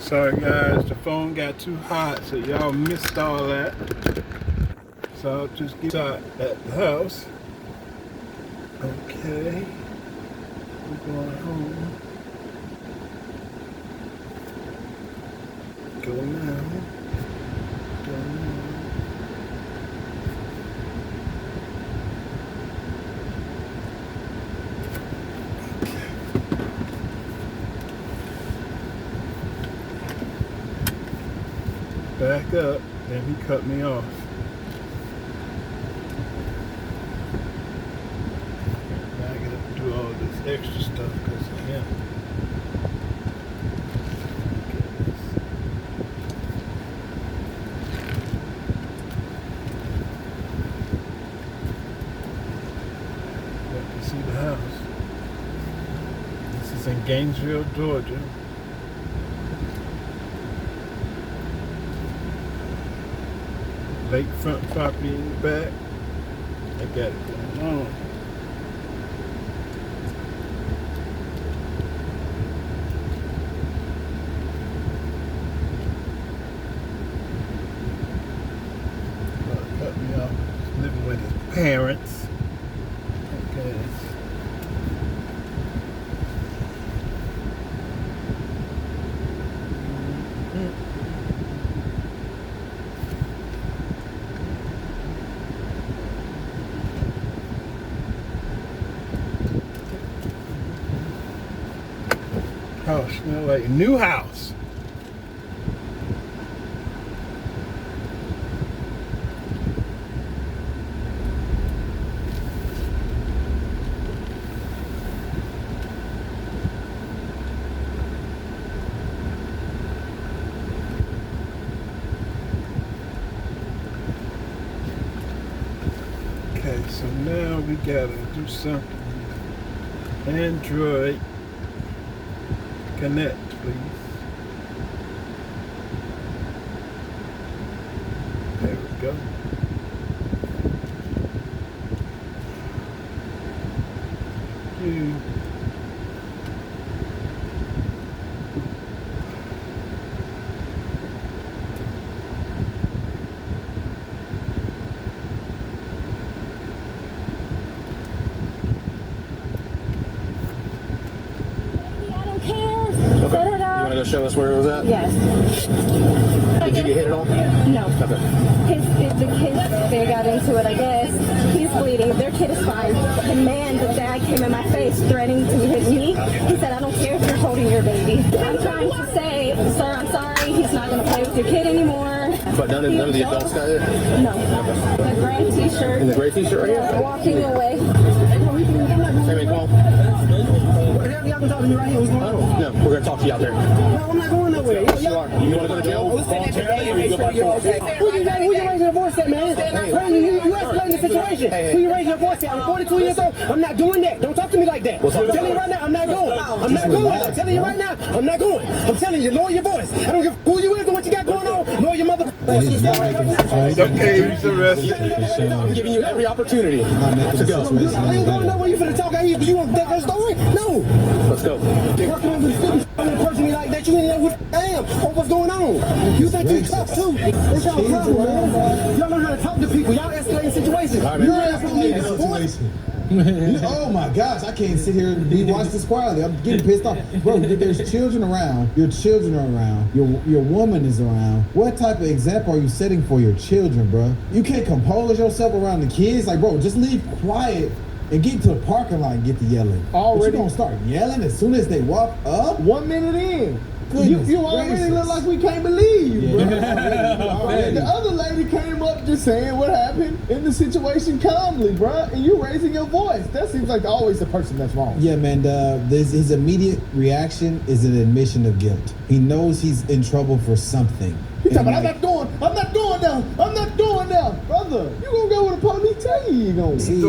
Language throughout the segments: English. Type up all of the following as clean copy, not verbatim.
Sorry guys, the phone got too hot, so y'all missed all that. So I'll just get out at the house. Okay, we're going home. Go now. Go now. Back up, and he cut me off. Now I gotta do all this extra stuff because of him. Let me see the house. This is in Gainesville, Georgia. Lakefront property in the back. I got it going on. Cut me off. He's living with his parents. Okay. House smell like a new house. Okay, so now we gotta do something. Android connect, please. There we go. Show us where it was at? Yes. Did you get hit at all? No. Okay. The kids, they got into it, I guess. He's bleeding. Their kid is fine. The man, the dad came in my face threatening to hit me. He said, I don't care if you're holding your baby. I'm trying to say, sir, I'm sorry. He's not going to play with your kid anymore. But none of the adults got it? No. The gray t-shirt. And the gray t-shirt right here? Walking away. Hey, man, come on. Y'all been talking to me right here. What's going on? No, we're going to talk to you out there. No, I'm not going nowhere. Yes, you are. You want to go to jail voluntarily or you go back to work? Who you raising your voice at, man? You escalating the situation. Who you raising your voice at? I'm 42 years old. I'm not doing that. Don't talk to me like that. I'm telling you right now, I'm not going. I'm not going. I'm telling you right now, I'm not going. I'm telling you, lower your voice. I don't give who you is or what you got going on. Lower your mother. Okay, he's arrested. I'm giving you every opportunity to go. I ain't going nowhere. You finna talk out here. You want that story? No. Let's go. Working on the city, person me like that. You ain't know who I am or what's going on. You think you tough too? It's your problem, man. Y'all learn how to talk to people. Y'all escalating situations. Right, You're escalating the situation. Oh my gosh, I can't sit here and watch this quietly. I'm getting pissed off. Bro, there's children around. Your children are around. Your woman is around. What type of example are you setting for your children, bro? You can't compose yourself around the kids? Like, bro, just leave quiet and get to the parking lot and get to yelling. Already? But you gonna start yelling as soon as they walk up? 1 minute in. Goodness You already gracious. look like we can't believe, bro. Already. The other lady came up just saying what happened in the situation calmly, bro, and you raising your voice. That seems like always the person that's wrong. Yeah, man, his immediate reaction is an admission of guilt. He knows he's in trouble for something. He talking about, I'm not going down, brother. You gonna go where the police tell you you going. See,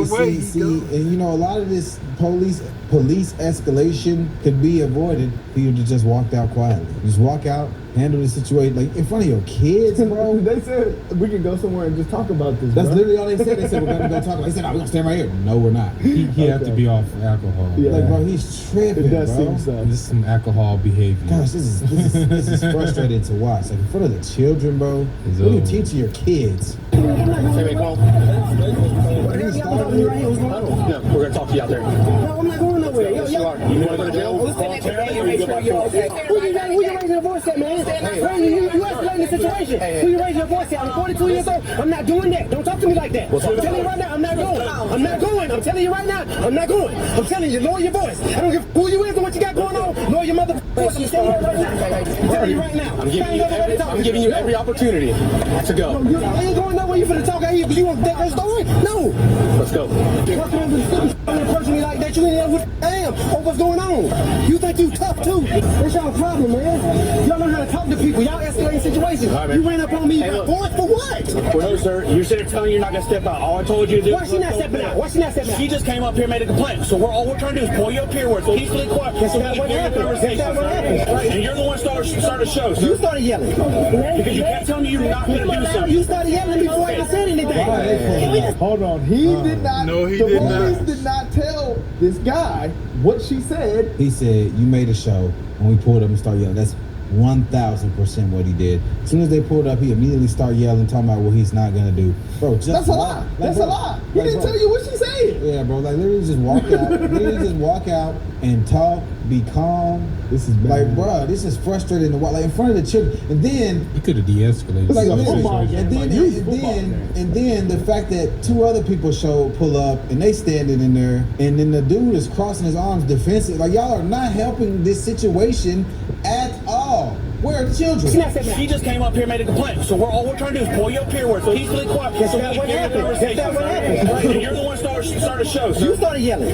and you know, a lot of this police escalation could be avoided if you just walked out quietly. Just walk out, handle the situation like in front of your kids, bro. They said we can go somewhere and just talk about this. That's bro. literally all they said. They said we're gonna go talk. They said, "No, we're gonna stand right here." No, we're not. He have to be off alcohol. Yeah. Like, bro, he's tripping, It does bro. seem so. This is some alcohol behavior. Gosh, this is frustrating to watch. Like in front of the children, bro. It's What are you over. teaching your kids? Hey, man, come on. No, we're gonna talk to you out there. No, I'm not going nowhere. Yo, Yes, you are. You want to go to jail voluntarily, or you go back to court? Who you raising your voice at, man? You explain the situation. Who you raising your voice at? I'm 42 years old. I'm not doing that. Don't talk to me like that. I'm telling you right now, I'm not going. I'm not going. I'm telling you right now, I'm not going. I'm telling you, lower your voice. I don't give who you is and what you got going on. Lower your mother voice. I'm telling you right now. I'm telling you right now. I'm giving you every opportunity to go. You ain't going nowhere. You finna talk out here because you want to take that story? No. Let's go. Talking to me like that, you ain't know what I am or what's going on. You think you tough too? That's y'all problem, man. Y'all learn how to talk to people. Y'all escalating situations. All right, man. You ran up on me Hey, look. for what? Well, no, sir. You're sitting there telling you you're not gonna step out. All I told you to do. Why she not stepping out? Why she not stepping out? She just came up here and made a complaint. So all we're trying to do is pull you up here where it's peacefully quiet. That's So not we what can hear your happened. That's not what conversation, happened. sir. And you're the one started the show, You sir. started yelling. Because you kept telling me you're not gonna do something. You started yelling before I even said anything. Hold on. He did not. No, he the did police not. did not tell this guy what she said. He said, "You made a show," and we pulled up and started yelling. That's 1,000% what he did. As soon as they pulled up, he immediately started yelling, talking about what he's not gonna do. Bro, just That's a walk. lie. Like, That's bro, a lie. He like, didn't bro, tell you what she said. Yeah, bro. Like literally, just walk out. Literally, just walk out and talk. Be calm. This is bad. Like, bro, this is frustrating to watch. Like in front of the children, and then He could have de-escalated. like a listen, football game. and then Like youth football game. and then the fact that two other people pull up and they standing in there, and then the dude is crossing his arms defensive. Like y'all are not helping this situation at all. Where are children? She not stepping out. She just came up here and made a complaint. So all we're trying to do is pull you up here where it's peacefully quiet. That's So not we what can hear your happened. conversation, That's not what sir. happened. And you're the one started the show, You sir. started yelling.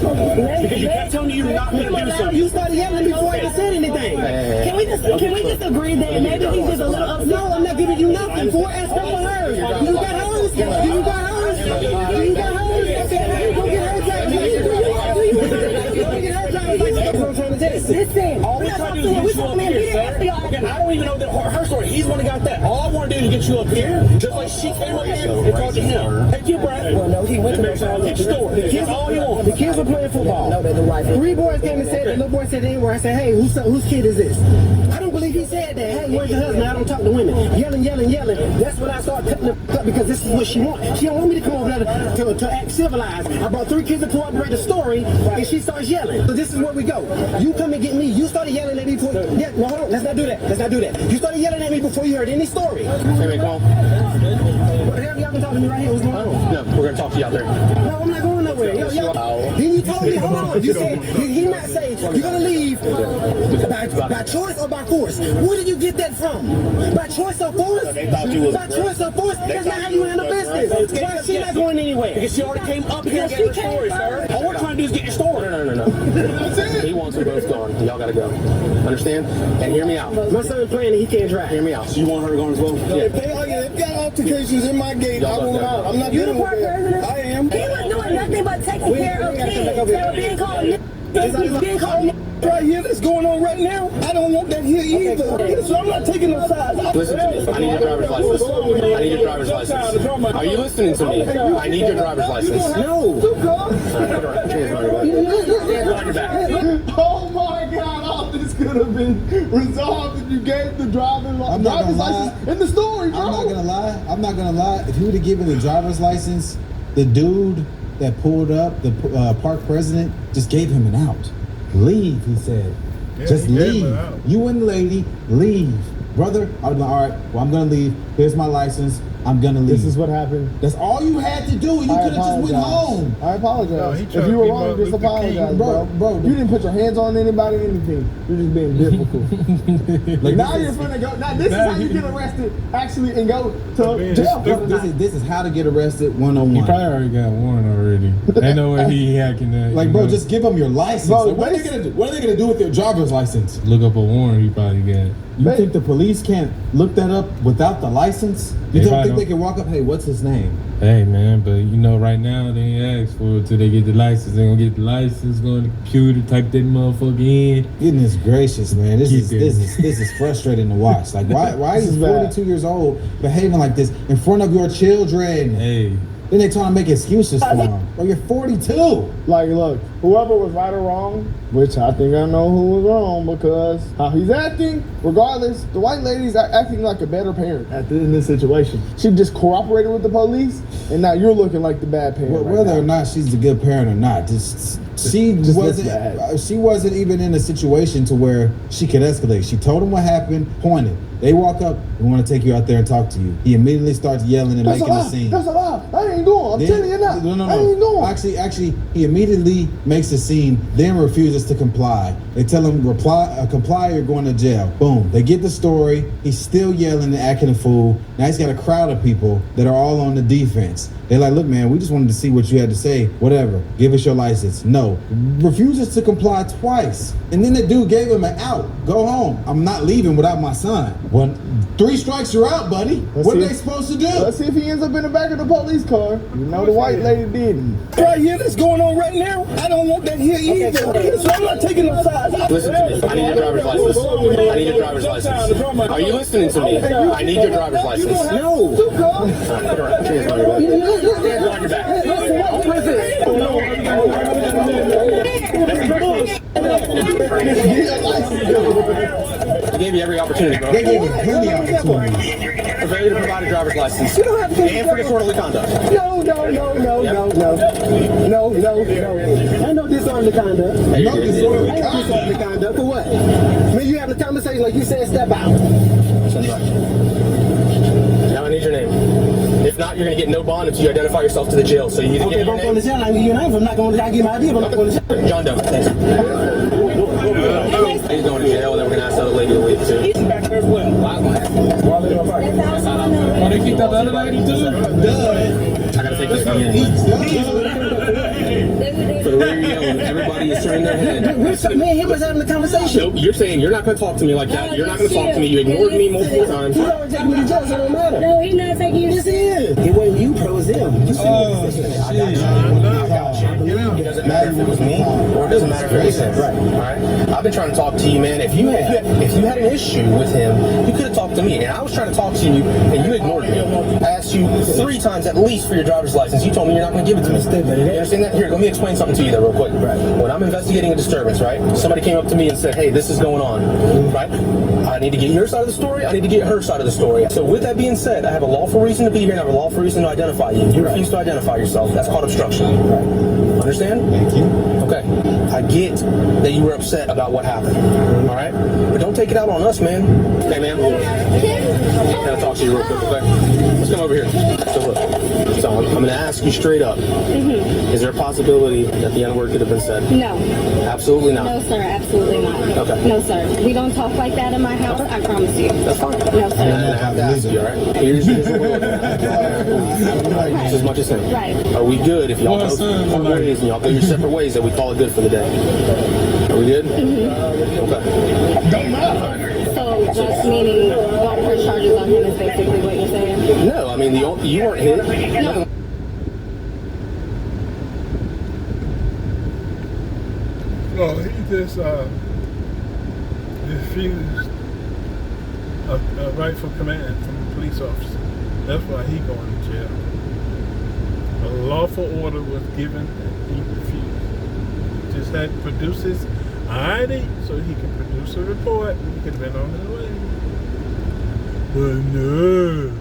Because you kept telling me you're not gonna do something. You started yelling before I even said anything. Can we just agree that maybe he's just a little upset? No, I'm not giving you nothing for ask her for hers. Do you got hers? Do you got hers? Do you got hers? Okay, go get her driver's license. Go get her driver's license. That's what I'm trying to tell you. Listen, All we're trying to do is get you up here, sir. Again, I don't even know her story. He's the one who got that. All I want to do is get you up here, just like she came up here and talked to him. Take your breath. Well, no, he went to Get your story. That's all you want. The kids were playing football. Three boys came and said, the little boy said they were. I said, hey, whose kid is this? I don't believe he said that. Hey, where's your husband? I don't talk to women. Yelling. That's when I started cutting the up because this is what she wants. She don't want me to come over there to act civilized. I brought three kids to corroborate the story, and she starts yelling. So this is where we go. You come and get me. You started yelling at me before. Yeah, no, hold on. Let's not do that. You started yelling at me before you heard any story. Hey, man, come on. What the hell y'all been talking to me right here? What's going on? No, we're going to talk to you out there. No, I'm not going nowhere. Yo. Then you told me, hold on. You said, did he not say you're going to leave by choice or by force? Where did you get that from? By choice or force? By choice or force? That's not how you handle business. Why is she not going anywhere? Because she already came up here and gave her story, sir. All we're trying to do is get your story. No. He wants them both gone. Y'all got to go. Understand? And hear me out. My son's playing and he can't drive. Hear me out. So you want her gone as well? Yeah. If they got altercations in my gate, I won't out. I'm not You the dealing with park that. president? I am. He was doing nothing but taking care of kids. They were being called being called Right here that's going on right now, I don't want that here either. So I'm not taking no sides. Listen to me. I need your driver's license. I need your driver's license. Are you listening to me? I need your driver's license. No. Oh my God, all this could have been resolved if you gave the driver's I'm not gonna license lie. in the story, bro. I'm not gonna lie. If he would have given the driver's license, the dude that pulled up, the park president, just gave him an out. Leave, he said. Yeah, Just he gave him leave. an out. You and the lady, leave. Brother, I was like, all right, well, I'm gonna leave. Here's my license. I'm gonna leave. This is what happened. That's all you had to do. You I could have just went apologize. home. I apologize. No, he if tried you to were be wrong, Martin just Luther King. apologize, bro. Bro, You didn't put your hands on anybody, anything. You're just being difficult. Like, Now this you're is- finna go. Now this is how you get arrested, actually, and go to being jail. stupid. This is how to get arrested He 101. probably already got one already. Ain't no way he hacking that. Like, you bro, know. just give them your license. Bro, Like, what are they gonna do? What are they gonna do with their driver's license? look up a warrant he probably got. You They- think the police can't look that up without the license? You They don't probably think they can walk up, hey, what's his name? Hey man, but you know, right now they ain't ask for it till they get the license. They gonna get the license, go on the computer, type that motherfucker in. Goodness gracious, man. This is frustrating to watch. Like, why are you 42 years old behaving like this in front of your children? Hey. Then they trying to make excuses for him. Bro, you're 42. Like, look, whoever was right or wrong, which I think I know who was wrong because how he's acting, regardless, the white lady's acting like a better parent in this situation. She just cooperated with the police, and now you're looking like the bad parent. Whether or not she's a good parent or not, she wasn't even in a situation to where she could escalate. She told him what happened, pointed. They walk up, we want to take you out there and talk to you. He immediately starts yelling and making a scene. That's a lie. I ain't going. I'm telling you now. No. I ain't going. Actually, he immediately makes a scene, then refuses to comply. They tell him, comply, you're going to jail. Boom. They get the story. He's still yelling and acting a fool. Now he's got a crowd of people that are all on the defense. They're like, look, man, we just wanted to see what you had to say. Whatever. Give us your license. No. Refuses to comply twice. And then the dude gave him an out. Go home. I'm not leaving without my son. Well, 3 strikes, you're out, buddy. What are they supposed to do? Let's see if he ends up in the back of the police car. You know the white lady didn't. Right here, that's going on right now. I don't want that here either. So I'm not taking no sides. Listen to me. I need your driver's license. I need your driver's license. Are you listening to me? I need your driver's license. No. Put your hands on your back. I gave you every opportunity, bro. They gave him plenty of opportunities. For failure to provide a driver's license. You don't have to take And for disorderly conduct. No. I know disorderly conduct. No disorderly I know conduct. disorderly conduct for what? When you having a conversation like you said, step out. Now I need your name. If not, you're going to get no bond until you identify yourself to the jail. So you either Okay, give if me I'm your going to name. jail, I give you a name. If I'm not going to, I give my idea, but I'm not going to jail. John Doe. Thanks. He's going to jail, and then we're going to ask the other lady to leave too. He's back there as well. Oh, they kicked out the other lady too? I got to take this one in. For the way you're yelling, everybody is turning their head. Me and him was having a conversation. Nope, you're saying you're not going to talk to me like that. You're not going to talk to me. You ignored me multiple times. You already taking me to jail, so it don't matter. No, he's not taking you to Yes, it is. It wasn't you, bro. It was them. You see It doesn't matter if it was me or it doesn't matter if it was him. Right. All right. I've been trying to talk to you, man. If you had an issue with him, you could have talked to me. And I was trying to talk to you, and you ignored me. I asked you 3 times at least for your driver's license. You told me you're not going to give it to me. You understand that? Here, let me explain something to you there real quick. Right. When I'm investigating a disturbance, right? Somebody came up to me and said, hey, this is going on. Right? I need to get your side of the story. I need to get her side of the story. So with that being said, I have a lawful reason to be here and I have a lawful reason to identify you. You refuse to identify yourself. That's called obstruction. Right. Understand? Thank you. Okay. I get that you were upset about what happened. All right? But don't take it out on us, man. Okay, man? I gotta talk to you real quick, okay? Let's come over here. So look. So I'm gonna ask you straight up. Is there a possibility that the N-word could have been said? No. Absolutely not. No, sir, absolutely not. Okay. No, sir. We don't talk like that in my house, I promise you. That's fine. No, sir. And I have to ask you, all right? Here's what we're looking at. Just as much as him. Right. Are we good if y'all go separate ways and y'all go your separate ways that we call it good for the day? Are we good? Okay. So just meaning don't press charges on him is basically what you're saying? No, I mean, you weren't hit. No. No, he just refused a rightful command from a police officer. That's why he going to jail. A lawful order was given and he refused. He just had to produce his ID so he could produce a report and he could have been on his way. But no.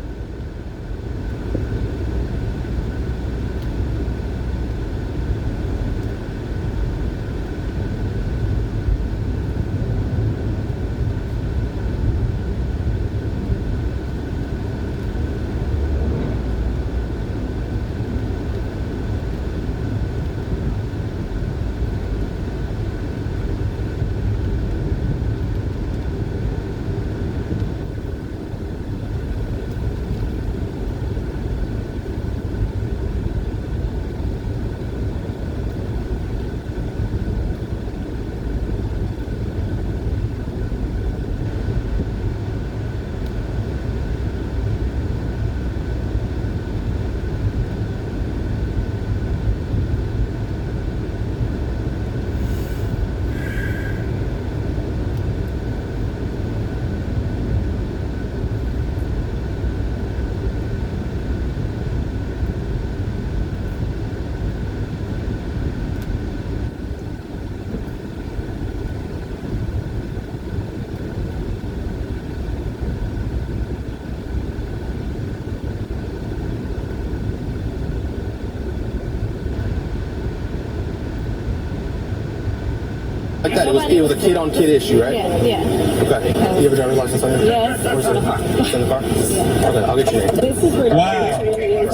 like that. It was a kid-on-kid issue, right? Yeah. Okay. You have a driver's license on you? Yes. Where's it? It's in the car? Yeah. Okay, I'll get your name. This is ridiculous.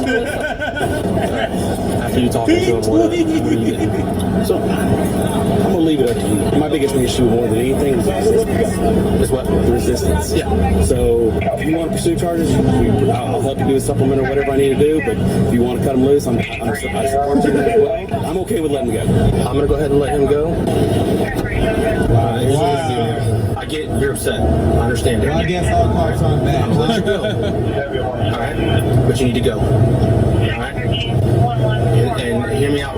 After you talking to him, what do you get? So, I'm gonna leave it up to you. My biggest issue more than anything is resistance. Is what? The resistance. Yeah. So, if you want to pursue charges, I'll help you do a supplement or whatever I need to do. But if you want to cut them loose, I support you in that as well. I'm okay with letting him go. I'm gonna go ahead and let him go. Wow. I get you're upset. I understand it. Well, I guess all cars aren't bad. I'll let you go. All right, but you need to go. All right, and hear me out.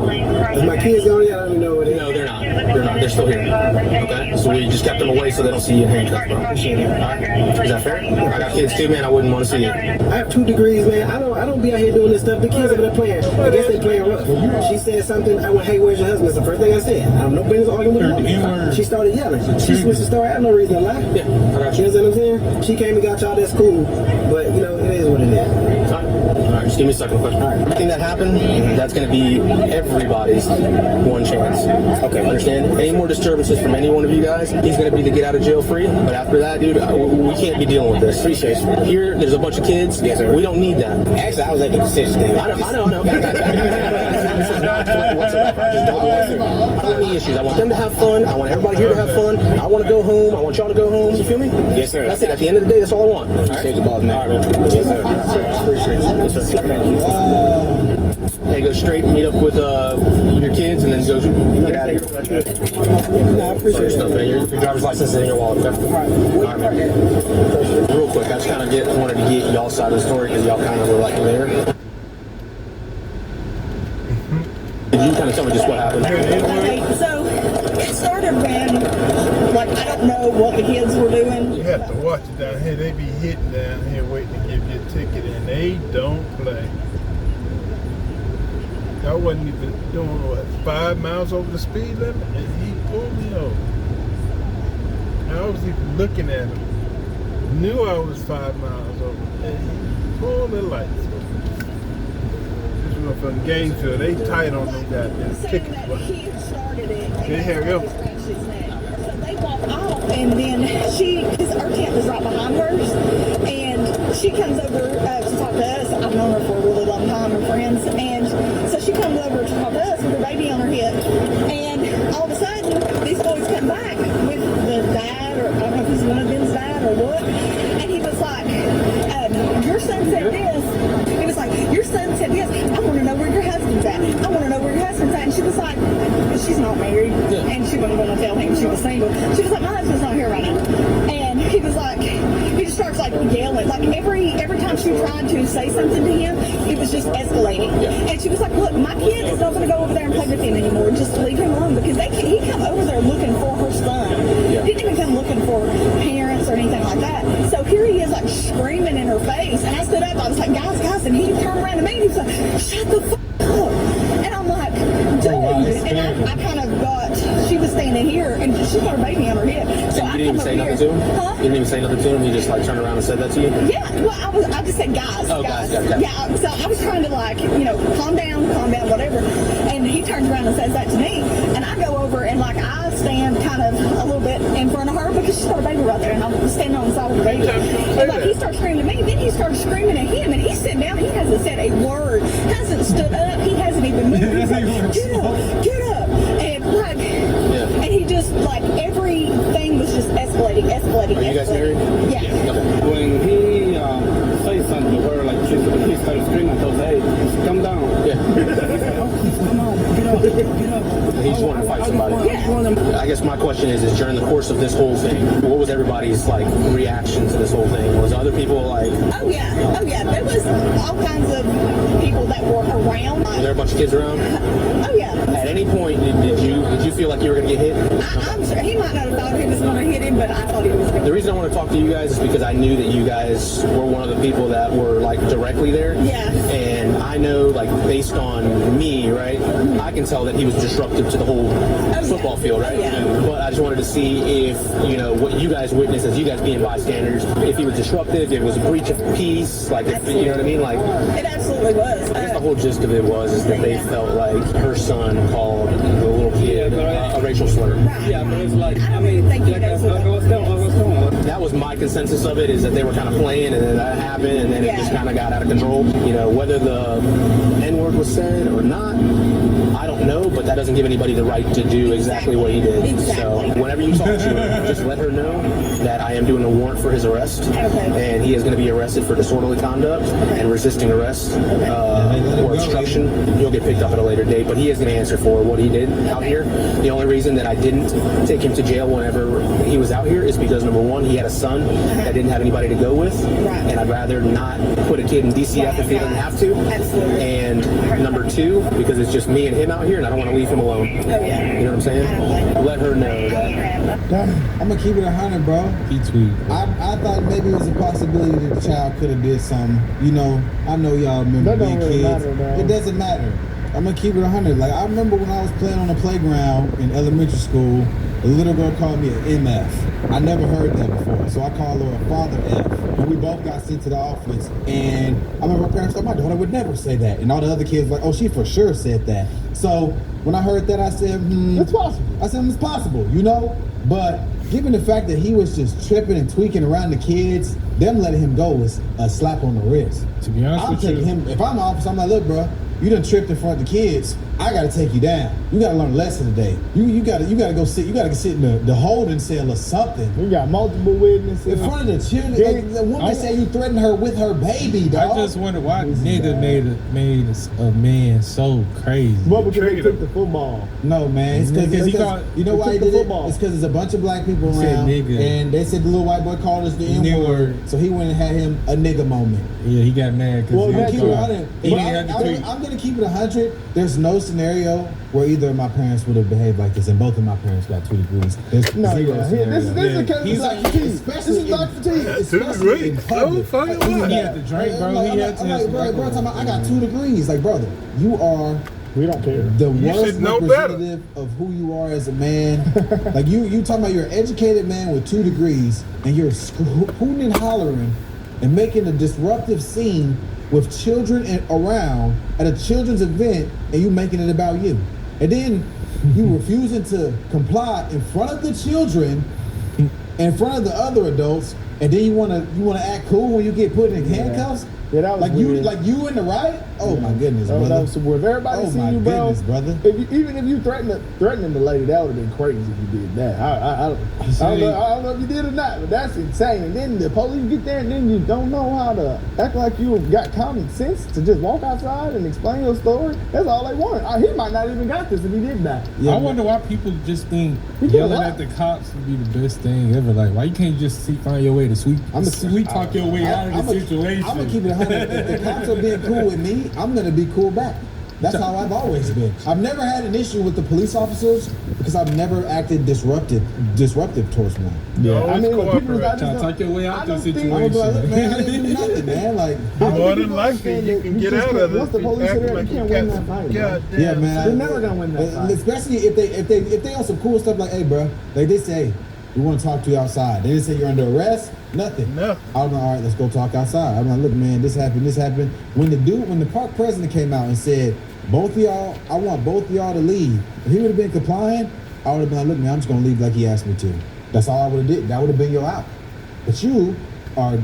Is my kids going yet? I don't even know what it is. No, they're not. They're not. They're still here. Okay, so we just kept them away so they don't see you in handcuffs, bro. All right, is that fair? I got kids too, man. I wouldn't want to see you. I have 2 degrees, man. I don't be out here doing this stuff. The kids over there playing. I guess they playing rough. She said something. I went, hey, where's your husband? That's the first thing I said. I have no business arguing with her. She started yelling. She switched the story. I have no reason to lie. Yeah, I got You you. know what I'm saying? She came and got y'all. That's cool. But, you know, it is what it is. All right, just give me a second question. Everything that happened, that's going to be everybody's one chance. Okay, understand? Any more disturbances from any one of you guys, he's going to be the get out of jail free. But after that, dude, we can't be dealing with this. Appreciate you. Here, there's a bunch of kids. Yes, sir. We don't need that. Actually, I was at the decision thing. I know. This is not threat whatsoever. I just don't want any issues. I want them to have fun. I want everybody here to have fun. I want to go home. I want y'all to go home. You feel me? Yes, sir. That's it. At the end of the day, that's all I want. All right? Shake the ball, man. Yes, sir. Appreciate it. Yes, sir. Hey, go straight, meet up with your kids, and then go get out of here. No, I appreciate Stuff, man. Your driver's license is in your wallet. Okay? All right, man. Real quick, I just kind of wanted to get y'all's side of the story because y'all kind of were like there. Could you kind of tell me just what happened? Okay, so it started when, like, I don't know what the kids were doing. You have to watch it down here. They be hitting down here waiting to give you a ticket, and they don't play. I wasn't even doing, 5 miles over the speed limit, and he pulled me over. I was even looking at him. Knew I was 5 miles over, and he pulled the lights. This was from Gainesville. They tight on them goddamn Saying tickets. that he had started it. They have So they walk off, and then because our tent was right behind hers, and she comes over to talk to us. I've known her for a really long time, we're friends, and so she comes over to talk to us with her baby on her hip, and all of a sudden, these boys come back with the dad, or I don't know if he's one of them's dad or what, and he was like, your son said this. He was like, your son said this. I want to know where your husband's at. I want to know where your husband's at. And she was like, she's not married, and she wasn't going to tell him she was single. She was like, my husband's not here right now. And he was like, he just starts like yelling. Like every time she tried to say something to him, it was just escalating. And she was like, look, my kid is not going to go over there and play with him anymore. Just leave him alone, because he come over there looking for her son. He didn't even come looking for parents or anything like that. So here he is like screaming in her face. And I stood up, I was like, guys, and he turned around to me and he was like, shut the fuck up. And I'm like, dude. And I kind of got, she was standing here and she got her baby on her hip. So You didn't even say nothing to him? Huh? You didn't even say nothing to him? You just like turned around and said that to you? Yeah, well, I just said, guys. Oh, guys. Yeah, so I was trying to calm down, whatever. And he turns around and says that to me. And I go over and I stand kind of a little bit in front of her because she's got a baby right there and I'm standing on the side of the baby. And he starts screaming at me, then he started screaming at him, and he's sitting down, he hasn't said a word, hasn't stood up, he hasn't even moved. He's like, get up. And he just everything was just escalating. Are you guys married? Yeah. Okay. When he said something to her, like he started screaming, I told her, hey, come down. Yeah. Come on, get up. He just wanted to fight somebody. Yeah. I guess my question is during the course of this whole thing, what was everybody's reaction to this whole thing? Was other people Oh yeah. There was all kinds of people that were around. were there a bunch of kids around? Oh yeah. At any point, did you feel like you were going to get hit? I'm sure he might not have thought he was going to hit him, but I thought he was going to. The reason I want to talk to you guys is because I knew that you guys were one of the people that were directly there. Yeah. And I know based on me, right, I can tell that he was disruptive to the whole football field, right? Yeah. But I just wanted to see if, what you guys witnessed as you guys being bystanders, if he was disruptive, if it was a breach of peace, if, you know what I mean? It absolutely was. I guess the whole gist of it was was is that they felt like her son called the little kid a racial slur. Yeah, but it's like, I really mean, think he like, knows what's going on? That was my consensus of it, is that they were kind of playing, and then that happened, and then it just kind of got out of control. You know, whether the N-word was said or not, I don't know, but that doesn't give anybody the right to do exactly what he did. So whenever you talk to her, just let her know that I am doing a warrant for his arrest, and he is going to be arrested for disorderly conduct and resisting arrest or obstruction. You'll get picked up at a later date, but he is going to answer for what he did out here. The only reason that I didn't take him to jail whenever he was out here is because, number one, he had a son that didn't have anybody to go with, and I'd rather not put a kid in DCF if he doesn't have to. And number two, because it's just me and him out here, and I don't want to leave him alone. You know what I'm saying? Let her know that. I'm gonna keep it 100, bro. He tweet. I thought maybe it was a possibility that the child could have did something. You know, I know y'all remember That don't being really kids. matter, bro. It doesn't matter. I'm gonna keep it 100. Like, I remember when I was playing on the playground in elementary school, a little girl called me an MF. I never heard that before, so I called her a father F. And we both got sent to the office. And I remember my parents thought my daughter would never say that. And all the other kids were like, oh, she for sure said that. So when I heard that, I said, It's possible. I said, it's possible, you know? But given the fact that he was just tripping and tweaking around the kids, them letting him go was a slap on the wrist. To be honest I'm with taking you, him. If I'm in the office, I'm like, look, bro, you done tripped in front of the kids. I gotta take you down. You gotta learn a lesson today. You gotta go sit. You gotta sit in the holding cell or something. We got multiple witnesses. In front of the children, like, the woman said you threatened her with her baby, dog. I just wonder why nigga made a man so crazy. What because they took the football? No, man. It's because you know why he did it? It's because there's a bunch of black people Said around, nigga. and they said the little white boy called us the N-word, so he went and had him a nigga moment. Yeah, he got mad because Well, he that's Keep true. it 100. He didn't have to tweet. I'm gonna keep it 100. There's no scenario where either of my parents would have behaved like this, and both of my parents got 2 degrees. There's No, zero yeah. scenario. This is a case He's of like, black fatigue. especially This is black in- fatigue. especially in public. fucking Like, what? He had to drink, bro. I'm He had to I'm have like, some bro, alcohol. talking about, I got 2 degrees. Like, brother, you are We don't care. the You worst should know better. representative of who you are as a man. Like, you talking about you're an educated man with 2 degrees, and you're hooting and hollering and making a disruptive scene with children around at a children's event, and you making it about you. And then you refusing to comply in front of the children, in front of the other adults, and then you wanna act cool when you get put in handcuffs. Yeah, that was like weird. you in the right. Oh my goodness, That brother. was some weird. If everybody Oh see my you, bro. goodness, brother. Even if you threatening the lady, that would have been crazy if you did that. I don't know if you did or not, but that's insane. And then the police get there, and then you don't know how to act like you got common sense to just walk outside and explain your story. That's all they want. He might not even got this if he did that. Yeah, I wonder why people just think You get yelling what? at the cops would be the best thing ever. Like, why you can't just find your way to sweet talk your way out of the situation? I'm gonna keep it 100. If the cops are being cool with me, I'm gonna be cool back. That's how I've always been. I've never had an issue with the police officers because I've never acted disruptive towards one. Yeah, I mean, look, people cooperate. Try to talk your way out the I'm gonna situation. be like, look, man, I didn't do nothing, man. Like, More than likely, you can get out of it. Once the police are there, you can't win that fight. Bro. yeah, man. They're never gonna win that fight. Especially if they on some cool stuff like, hey, bro, like they say, we want to talk to you outside. They didn't say you're under arrest. Nothing. No. I'm like, all right, let's go talk outside. I'm like, look, man, this happened. When the park president came out and said, both of y'all, I want both of y'all to leave. If he would have been compliant, I would have been like, look, man, I'm just gonna leave like he asked me to. That's all I would have did. That would have been your out. But you are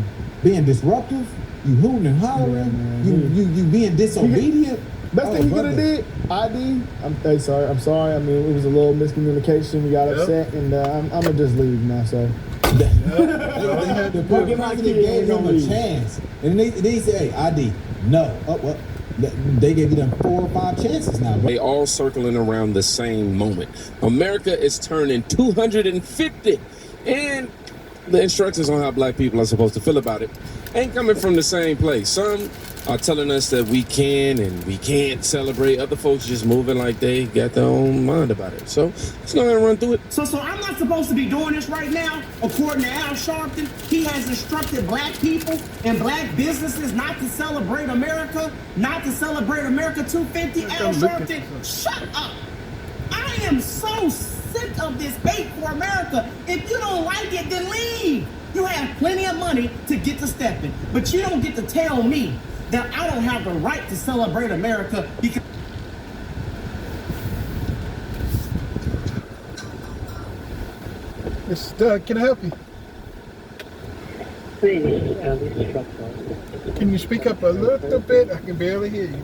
being disruptive. You hooting and hollering. You being disobedient. Best thing he could brother. have did, I'm sorry. I mean, it was a little miscommunication. We got upset, and I'm gonna just leave now. So The park president gave him a chance, and they said, "Hey, ID, no." Oh, well, they gave you them 4 or 5 chances now. Bro. They all circling around the same moment. America is turning 250, and the instructions on how black people are supposed to feel about it ain't coming from the same place. Some are telling us that we can and we can't celebrate. Other folks just moving like they got their own mind about it. So let's go ahead and run through it. So I'm not supposed to be doing this right now. According to Al Sharpton, he has instructed black people and black businesses not to celebrate America, not to celebrate America 250. Al Sharpton, shut up. I am so sick of this hate for America. If you don't like it, then leave. You have plenty of money to get to stepping, but you don't get to tell me that I don't have the right to celebrate America because This is Doug. Can I help you? This is from Boston. Can you speak up a little bit? I can barely hear you.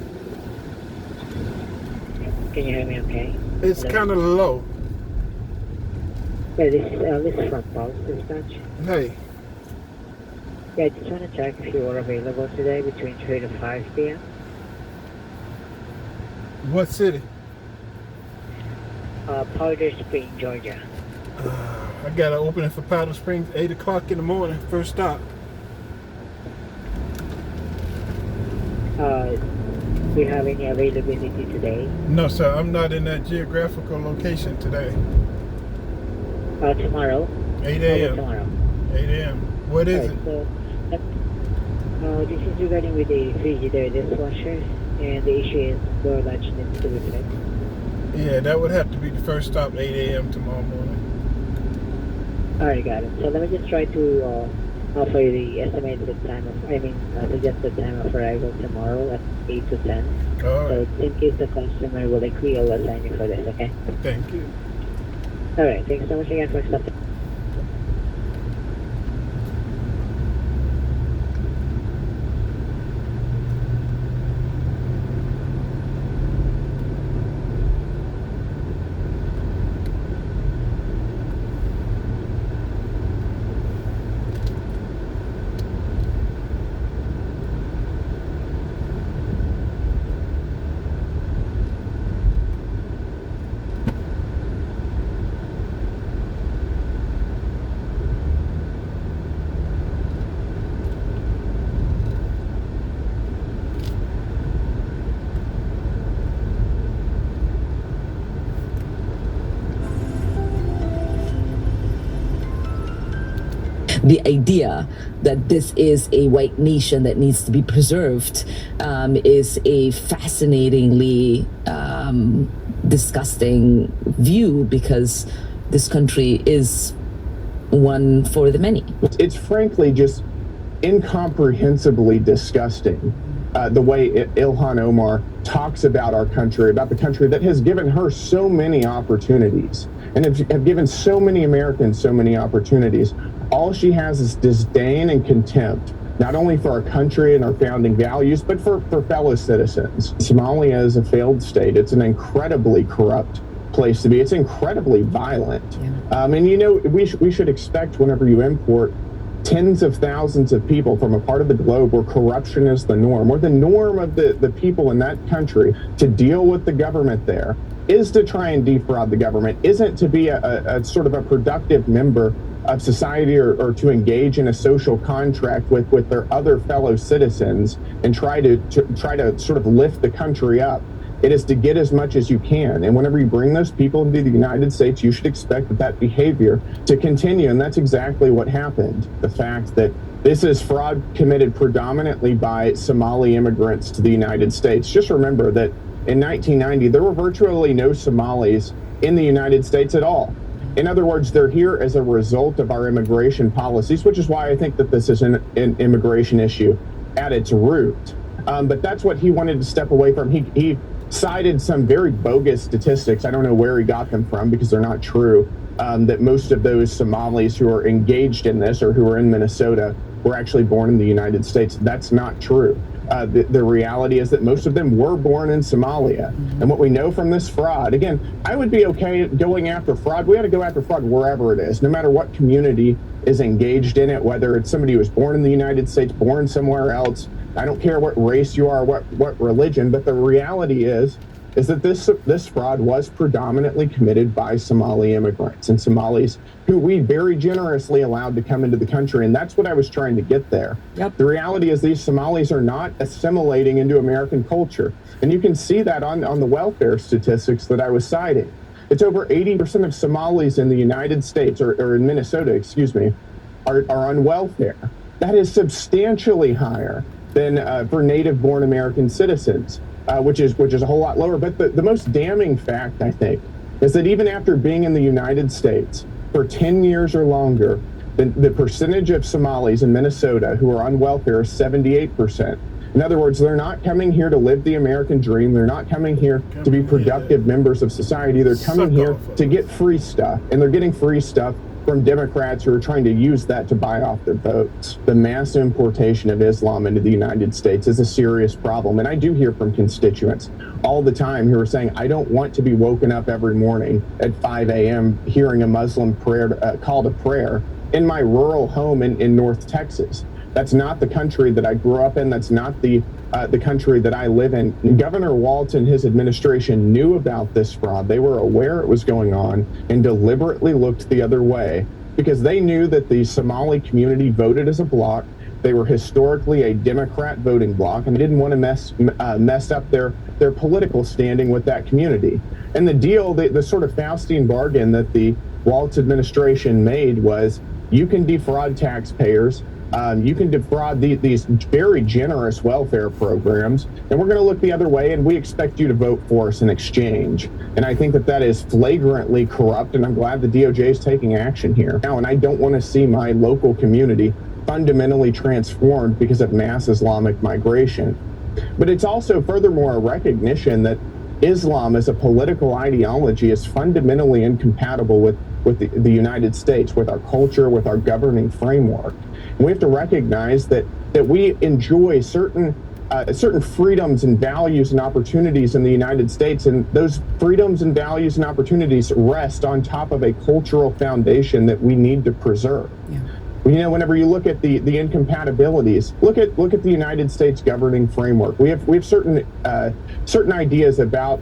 Can you hear me okay? It's kind of low. Yeah, this is from Boston Dispatch. Hey. Yeah, I just want to check if you are available today between 3 to 5 p.m. What city? Powder Springs, Georgia. I got to open it for Powder Springs, 8 o'clock in the morning, first stop. Do you have any availability today? No, sir. I'm not in that geographical location today. Tomorrow? 8 a.m. Tomorrow. 8 a.m. What is it? So, this is regarding with the Frigidaire dishwasher, and the issue is door latch needs to be fixed. Yeah, that would have to be the first stop, 8 a.m. tomorrow morning. Alright, got it. So let me just try to offer you the estimated time of, suggested time of arrival tomorrow at 8 to 10. All right. So in case the customer will agree, I'll assign you for this, okay? Thank you. Alright, thanks so much again for stopping. The idea that this is a white nation that needs to be preserved is a fascinatingly disgusting view, because this country is one for the many. It's frankly just incomprehensibly disgusting the way Ilhan Omar talks about our country, about the country that has given her so many opportunities and have given so many Americans so many opportunities. All she has is disdain and contempt, not only for our country and our founding values, but for fellow citizens. Somalia is a failed state. It's an incredibly corrupt place to be. It's incredibly violent. Yeah. And you know, we should expect, whenever you import tens of thousands of people from a part of the globe where corruption is the norm, where the norm of the people in that country to deal with the government there is to try and defraud the government, isn't to be a sort of a productive member of society or to engage in a social contract with their other fellow citizens and try to sort of lift the country up. It is to get as much as you can. And whenever you bring those people into the United States, you should expect that behavior to continue. And that's exactly what happened. The fact that this is fraud committed predominantly by Somali immigrants to the United States. Just remember that in 1990, there were virtually no Somalis in the United States at all. In other words, they're here as a result of our immigration policies, which is why I think that this is an immigration issue at its root. But that's what he wanted to step away from. He cited some very bogus statistics. I don't know where he got them from because they're not true, that most of those Somalis who are engaged in this or who are in Minnesota were actually born in the United States. That's not true. The reality is that most of them were born in Somalia. And what we know from this fraud, again, I would be okay going after fraud. We ought to go after fraud wherever it is, no matter what community is engaged in it, whether it's somebody who was born in the United States, born somewhere else. I don't care what race you are, what religion, but the reality is that this fraud was predominantly committed by Somali immigrants and Somalis who we very generously allowed to come into the country. And that's what I was trying to get there. Yep. The reality is these Somalis are not assimilating into American culture. And you can see that on the welfare statistics that I was citing. It's over 80% of Somalis in the United States, or in Minnesota, excuse me, are on welfare. That is substantially higher than for native-born American citizens. Which is a whole lot lower. But the most damning fact, I think, is that even after being in the United States for 10 years or longer, the percentage of Somalis in Minnesota who are on welfare is 78%. In other words, they're not coming here to live the American dream. They're not coming here to be productive members of society. They're coming here to get free stuff, and they're getting free stuff from Democrats who are trying to use that to buy off their votes. The mass importation of Islam into the United States is a serious problem. And I do hear from constituents all the time who are saying, I don't want to be woken up every morning at 5 a.m. hearing a Muslim prayer, call to prayer in my rural home in North Texas. That's not the country that I grew up in. That's not the country that I live in. Governor Walz and his administration knew about this fraud. They were aware it was going on and deliberately looked the other way because they knew that the Somali community voted as a bloc. They were historically a Democrat voting bloc and they didn't want to mess up their political standing with that community. And the deal, the sort of Faustian bargain that the Walz administration made was you can defraud taxpayers. You can defraud these very generous welfare programs, and we're going to look the other way, and we expect you to vote for us in exchange. And I think that is flagrantly corrupt, and I'm glad the DOJ is taking action here now. And I don't want to see my local community fundamentally transformed because of mass Islamic migration. But it's also furthermore a recognition that Islam as a political ideology is fundamentally incompatible with the United States, with our culture, with our governing framework. And we have to recognize that we enjoy certain freedoms and values and opportunities in the United States, and those freedoms and values and opportunities rest on top of a cultural foundation that we need to preserve. Yeah. You know, whenever you look at the incompatibilities, look at the United States governing framework. We have certain ideas about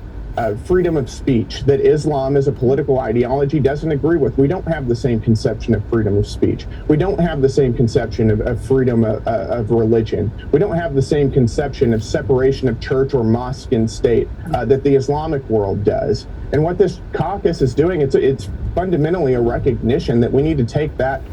freedom of speech that Islam as a political ideology doesn't agree with. We don't have the same conception of freedom of speech. We don't have the same conception of freedom of religion. We don't have the same conception of separation of church or mosque and state that the Islamic world does. And what this caucus is doing, it's fundamentally a recognition that we need to take that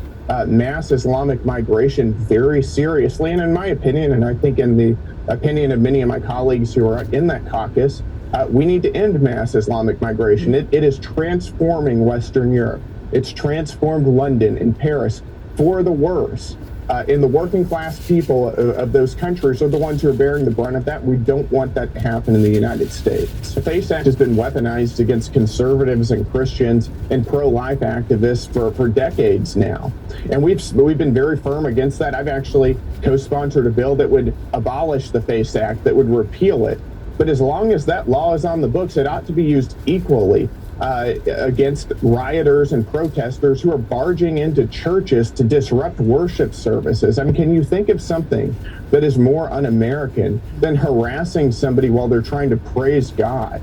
mass Islamic migration very seriously. And in my opinion, and I think in the opinion of many of my colleagues who are in that caucus, we need to end mass Islamic migration. It is transforming Western Europe. It's transformed London and Paris for the worse. And the working class people of those countries are the ones who are bearing the brunt of that. We don't want that to happen in the United States. The FACE Act has been weaponized against conservatives and Christians and pro-life activists for decades now. And we've been very firm against that. I've actually co-sponsored a bill that would abolish the FACE Act, that would repeal it. But as long as that law is on the books, it ought to be used equally against rioters and protesters who are barging into churches to disrupt worship services. I mean, can you think of something that is more un-American than harassing somebody while they're trying to praise God?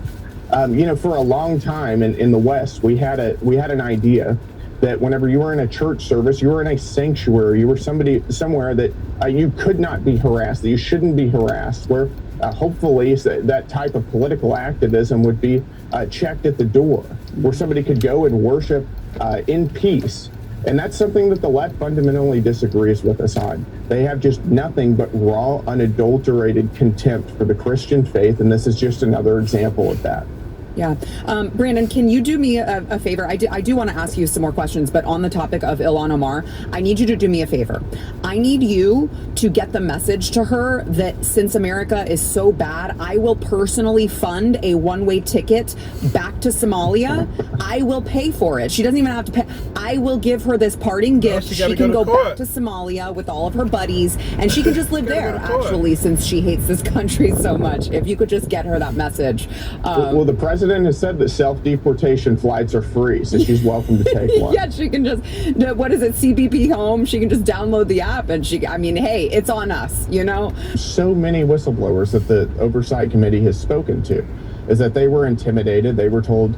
You know, for a long time in the West, we had an idea that whenever you were in a church service, you were in a sanctuary, you were somewhere that you could not be harassed, that you shouldn't be harassed, where hopefully that type of political activism would be checked at the door, where somebody could go and worship in peace. And that's something that the left fundamentally disagrees with us on. They have just nothing but raw, unadulterated contempt for the Christian faith, and this is just another example of that. Yeah. Brandon, can you do me a favor? I do want to ask you some more questions, but on the topic of Ilhan Omar, I need you to do me a favor. I need you to get the message to her that since America is so bad, I will personally fund a one-way ticket back to Somalia. I will pay for it. She doesn't even have to pay. I will give her this parting gift. She can go back to Somalia with all of her buddies, and she can just live there, actually, since she hates this country so much. If you could just get her that message. Well, the president has said that self-deportation flights are free, so she's welcome to take one. Yeah, she can just, what is it, CBP Home? She can just download the app and I mean, hey, it's on us, you know? So many whistleblowers that the Oversight Committee has spoken to is that they were intimidated. They were told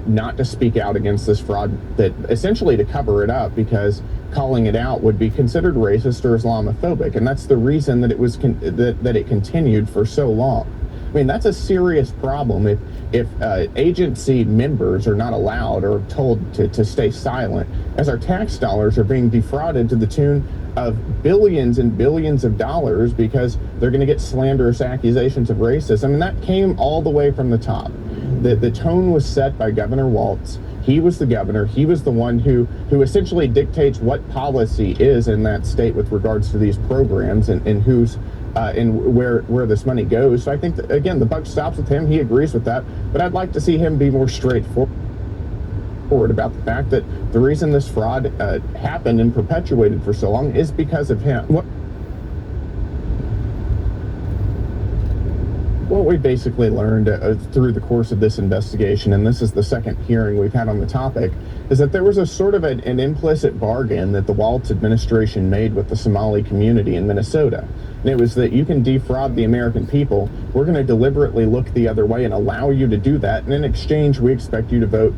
not to speak out against this fraud, that essentially to cover it up because calling it out would be considered racist or Islamophobic. And that's the reason that it was that it continued for so long. I mean, that's a serious problem if agency members are not allowed or told to stay silent, as our tax dollars are being defrauded to the tune of billions and billions of dollars because they're going to get slanderous accusations of racism. And that came all the way from the top. The tone was set by Governor Walz. He was the governor. He was the one who essentially dictates what policy is in that state with regards to these programs and who's and where this money goes. So I think that, again, the buck stops with him. He agrees with that, but I'd like to see him be more straightforward. forward about the fact that the reason this fraud happened and perpetuated for so long is because of him. What we basically learned through the course of this investigation, and this is the second hearing we've had on the topic, is that there was a sort of an implicit bargain that the Waltz administration made with the Somali community in Minnesota. And it was that you can defraud the American people, we're going to deliberately look the other way and allow you to do that, and in exchange we expect you to vote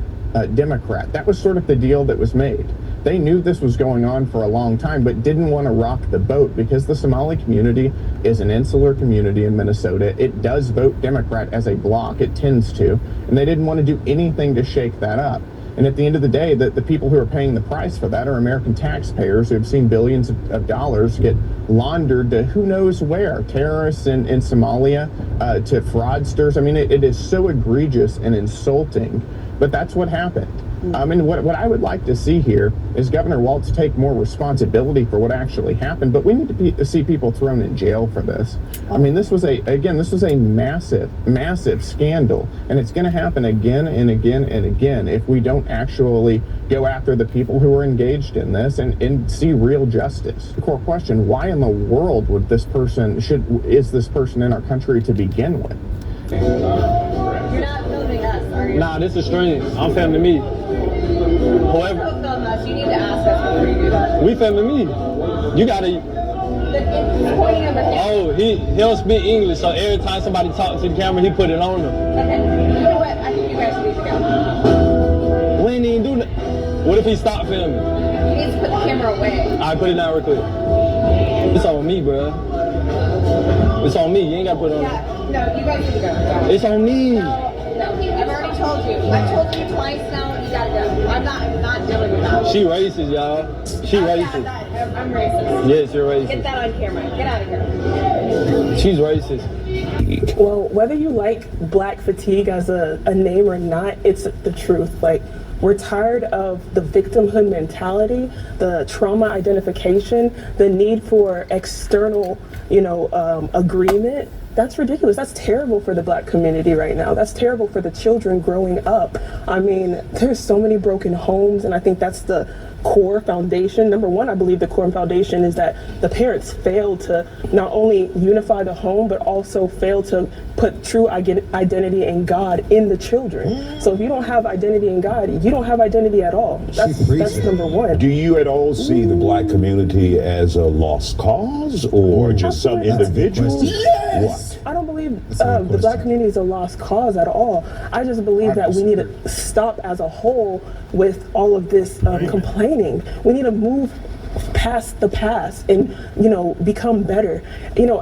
Democrat. That was sort of the deal that was made. They knew this was going on for a long time, but didn't want to rock the boat because the Somali community is an insular community in Minnesota. It does vote Democrat as a bloc, it tends to, and they didn't want to do anything to shake that up. And at the end of the day, the people who are paying the price for that are American taxpayers who have seen billions of dollars get laundered to who knows where, terrorists in Somalia, to fraudsters. I mean, it is so egregious and insulting, but that's what happened. I mean, what I would like to see here is Governor Waltz take more responsibility for what actually happened, but we need to see people thrown in jail for this. I mean, this was a massive, massive scandal, and it's going to happen again and again and again if we don't actually go after the people who are engaged in this and see real justice. The core question, why in the world is this person in our country to begin with? You're not filming us, are you? Nah, this is strange. I'm filming me. Whoever. Don't film us. You need to ask us before you do that. We filming me. You gotta. He's pointing at the camera. Oh, he don't speak English, so every time somebody talks to the camera, he put it on them. Okay. You know what? I think you guys should leave together. We ain't even do that. What if he stopped filming? You need to put the camera away. I put it down real quick. It's on me, bro. It's on me. You ain't gotta put it on. Yeah. No, you guys need to go. It's on me. No, I've already told you. I've told you twice now. You gotta go. I'm not dealing with that. She racist, y'all. She racist. I'm racist. Yes, you're racist. Get that on camera. Get out of here. She's racist. Well, whether you like black fatigue as a name or not, it's the truth. Like, we're tired of the victimhood mentality, the trauma identification, the need for external, agreement. That's ridiculous. That's terrible for the black community right now. That's terrible for the children growing up. I mean, there's so many broken homes, and I think that's the core foundation. Number one, I believe the core foundation is that the parents failed to not only unify the home, but also failed to put true identity in God in the children. So if you don't have identity in God, you don't have identity at all. That's number one. Do you at all see the black community as a lost cause or just some individual? Yes. I don't believe the black community is a lost cause at all. I just believe that we need to stop as a whole with all of this complaining. We need to move past the past and become better.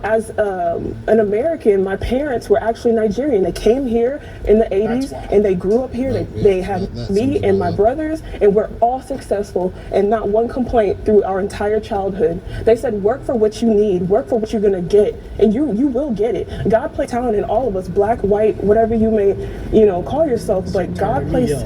As an American, my parents were actually Nigerian. They came here in the 80s and they grew up here. They have me and my brothers, and we're all successful and not one complaint through our entire childhood. They said work for what you need, work for what you're gonna get, and you will get it. God placed talent in all of us, black, white, whatever you may call yourself, but God placed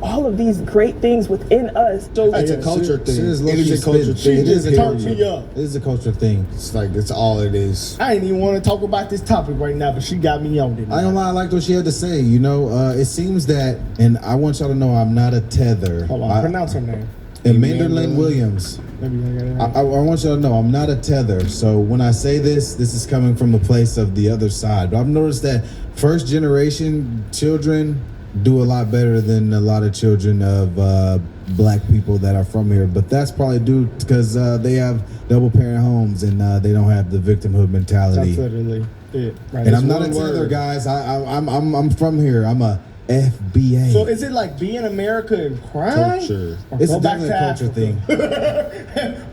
all of these great things within us. So it's a culture thing. It is a culture thing. It is a turned me up. It is a culture thing. It's like, it's all it is. I ain't even want to talk about this topic right now, but she got me on it. I don't lie, I liked what she had to say. It seems that, and I want y'all to know I'm not a tether. Hold on, pronounce her name. Amanda Lynn Williams. I want y'all to know I'm not a tether. So when I say this is coming from a place of the other side. But I've noticed that first generation children do a lot better than a lot of children of black people that are from here, but that's probably due because they have double parent homes and they don't have the victimhood mentality. That's literally it. Right. And I'm not a tether, guys. I'm from here. I'm a FBA. So is it like being America and crime? Culture. It's definitely a culture thing.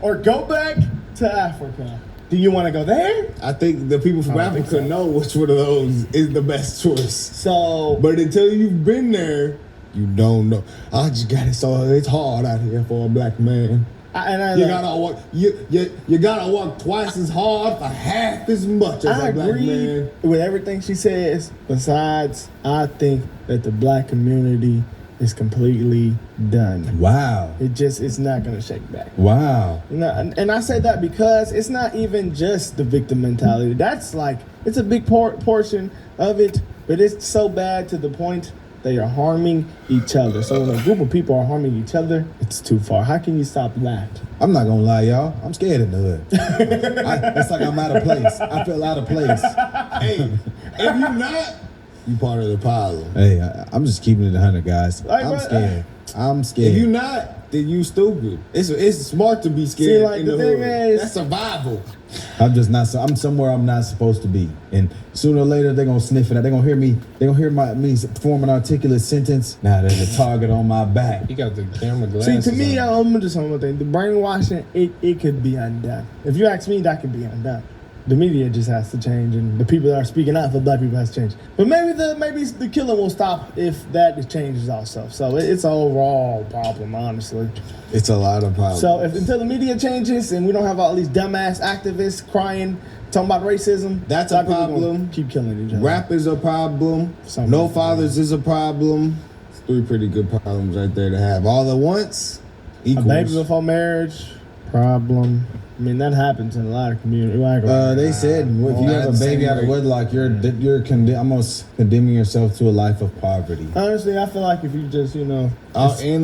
Or go back to Africa. Do you want to go there? I think the people from Africa know which one of those is the best choice. So, but until you've been there, you don't know. I just got it. So it's hard out here for a black man. You gotta work twice as hard for half as much as a black man. With everything she says. Besides, I think that the black community is completely done. Wow. It's not gonna shake back. Wow. And I say that because it's not even just the victim mentality. That's like, it's a big portion of it, but it's so bad to the point they are harming each other. So when a group of people are harming each other, it's too far. How can you stop that? I'm not gonna lie, y'all. I'm scared in the hood. It's like I'm out of place. I feel out of place. Hey, if you're not, you part of the problem. Hey, I'm just keeping it 100, guys. Like, I'm scared. I'm scared. If you're not, then you stupid. It's smart to be scared. See, like, in the the thing hood. is- That's survival. I'm just not. I'm somewhere I'm not supposed to be, and sooner or later they're gonna sniff it out. They're gonna hear me. They're gonna hear me form an articulate sentence. Now there's a target on my back. He got the camera See, glasses. to me, on. I'm just on one thing. The brainwashing, it could be undone. If you ask me, that could be undone. The media just has to change, and the people that are speaking out for black people has to change. But maybe the killing will stop if that changes also. So it's an overall problem, honestly. It's a lot of problems. So until the media changes and we don't have all these dumbass activists crying, talking about racism, that's a black people problem. gonna keep killing each other. Rap is a problem. No fathers is a problem. It's 3 pretty good problems right there to have all at once. Equals. A baby before marriage, problem. I mean, that happens in a lot of communities. They said if you have a baby out of wedlock, you're almost condemning yourself to a life of poverty. Honestly, I feel like if you just, and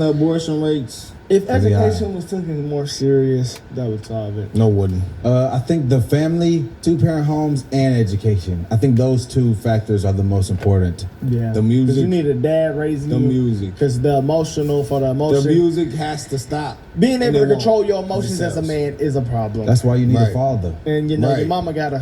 the abortion rates. If education was taken more serious, that would solve it. No, wouldn't. I think the family, 2-parent homes, and education. I think those 2 factors are the most important. Yeah. The music. Because you need a dad raising The you. music. Because the emotion. The music has to stop. Being able to And it control won't. your emotions as a man is a problem. That's why you need Right. a father. And your Right. mama gotta,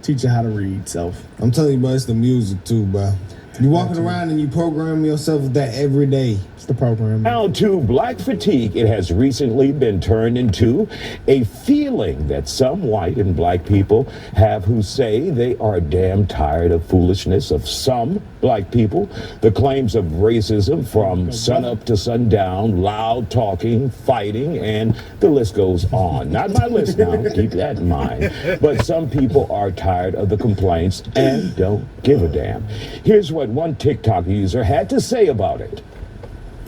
teach you how to read. So I'm telling you, bro, it's the music too, bro. You walking around and you program yourself with that every day. It's the program. Now to black fatigue, it has recently been turned into a feeling that some white and black people have who say they are damn tired of foolishness of some black people. The claims of racism from sunup to sundown, loud talking, fighting, and the list goes on. Not my list now, keep that in mind. But some people are tired of the complaints and don't give a damn. Here's what one TikTok user had to say about it.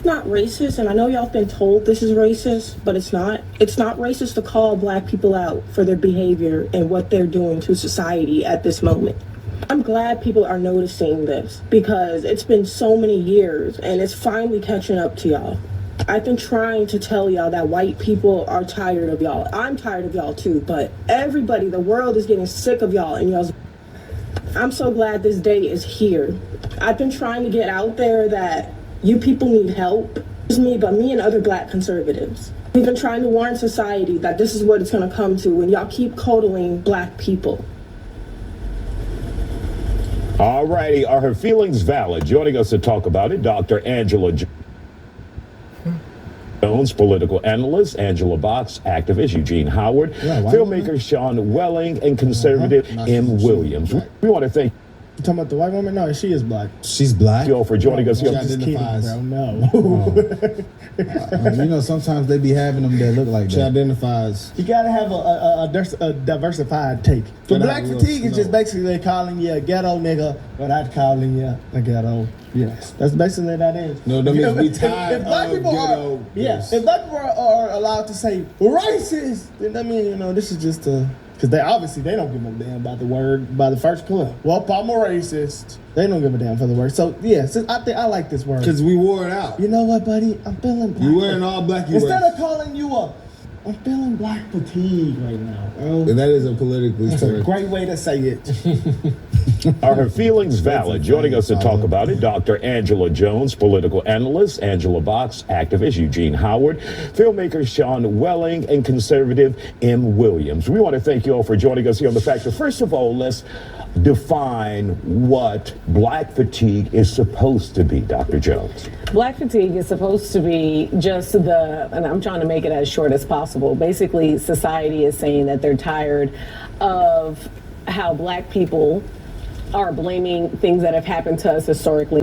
Not racist, and I know y'all been told this is racist, but it's not. It's not racist to call black people out for their behavior and what they're doing to society at this moment. I'm glad people are noticing this because it's been so many years and it's finally catching up to y'all. I've been trying to tell y'all that white people are tired of y'all. I'm tired of y'all too, but everybody, the world is getting sick of y'all and y'all's. I'm so glad this day is here. I've been trying to get out there that you people need help. It's me, but me and other black conservatives. We've been trying to warn society that this is what it's going to come to when y'all keep coddling black people. All righty, are her feelings valid? Joining us to talk about it, Dr. Angela Jones, political analyst, Angela Box, activist, Eugene Howard, filmmaker Sean Welling, and conservative M. Williams. We want to thank You talking about the white woman? No, she is black. She's black? you all for joining us here. I'm just kidding, bro. No. Sometimes they be having them that look like She that. identifies. You gotta have a diversified take. For black fatigue, it's just basically calling you a ghetto nigga without calling you a ghetto. Yes, that's basically what that is. No, that means we tired if black of people ghetto. are, if black people are allowed to say racist, then that means this is just a. Because they don't give a damn about the word, by the first clue. Well, I'm a racist. They don't give a damn for the word. So, I like this word. Because we wore it out. You know what, buddy? I'm feeling black. You wearing all black. Instead of calling you I'm feeling black fatigue right now, bro. And that is a politically That's a great way to say it. Are her feelings valid? Joining us to talk about it, Dr. Angela Jones, political analyst, Angela Box, activist, Eugene Howard, filmmaker Sean Welling, and conservative M. Williams. We want to thank you all for joining us here on The Factor. First of all, let's define what black fatigue is supposed to be, Dr. Jones. Black fatigue is supposed to be just and I'm trying to make it as short as possible. Basically, society is saying that they're tired of how black people are blaming things that have happened to us historically.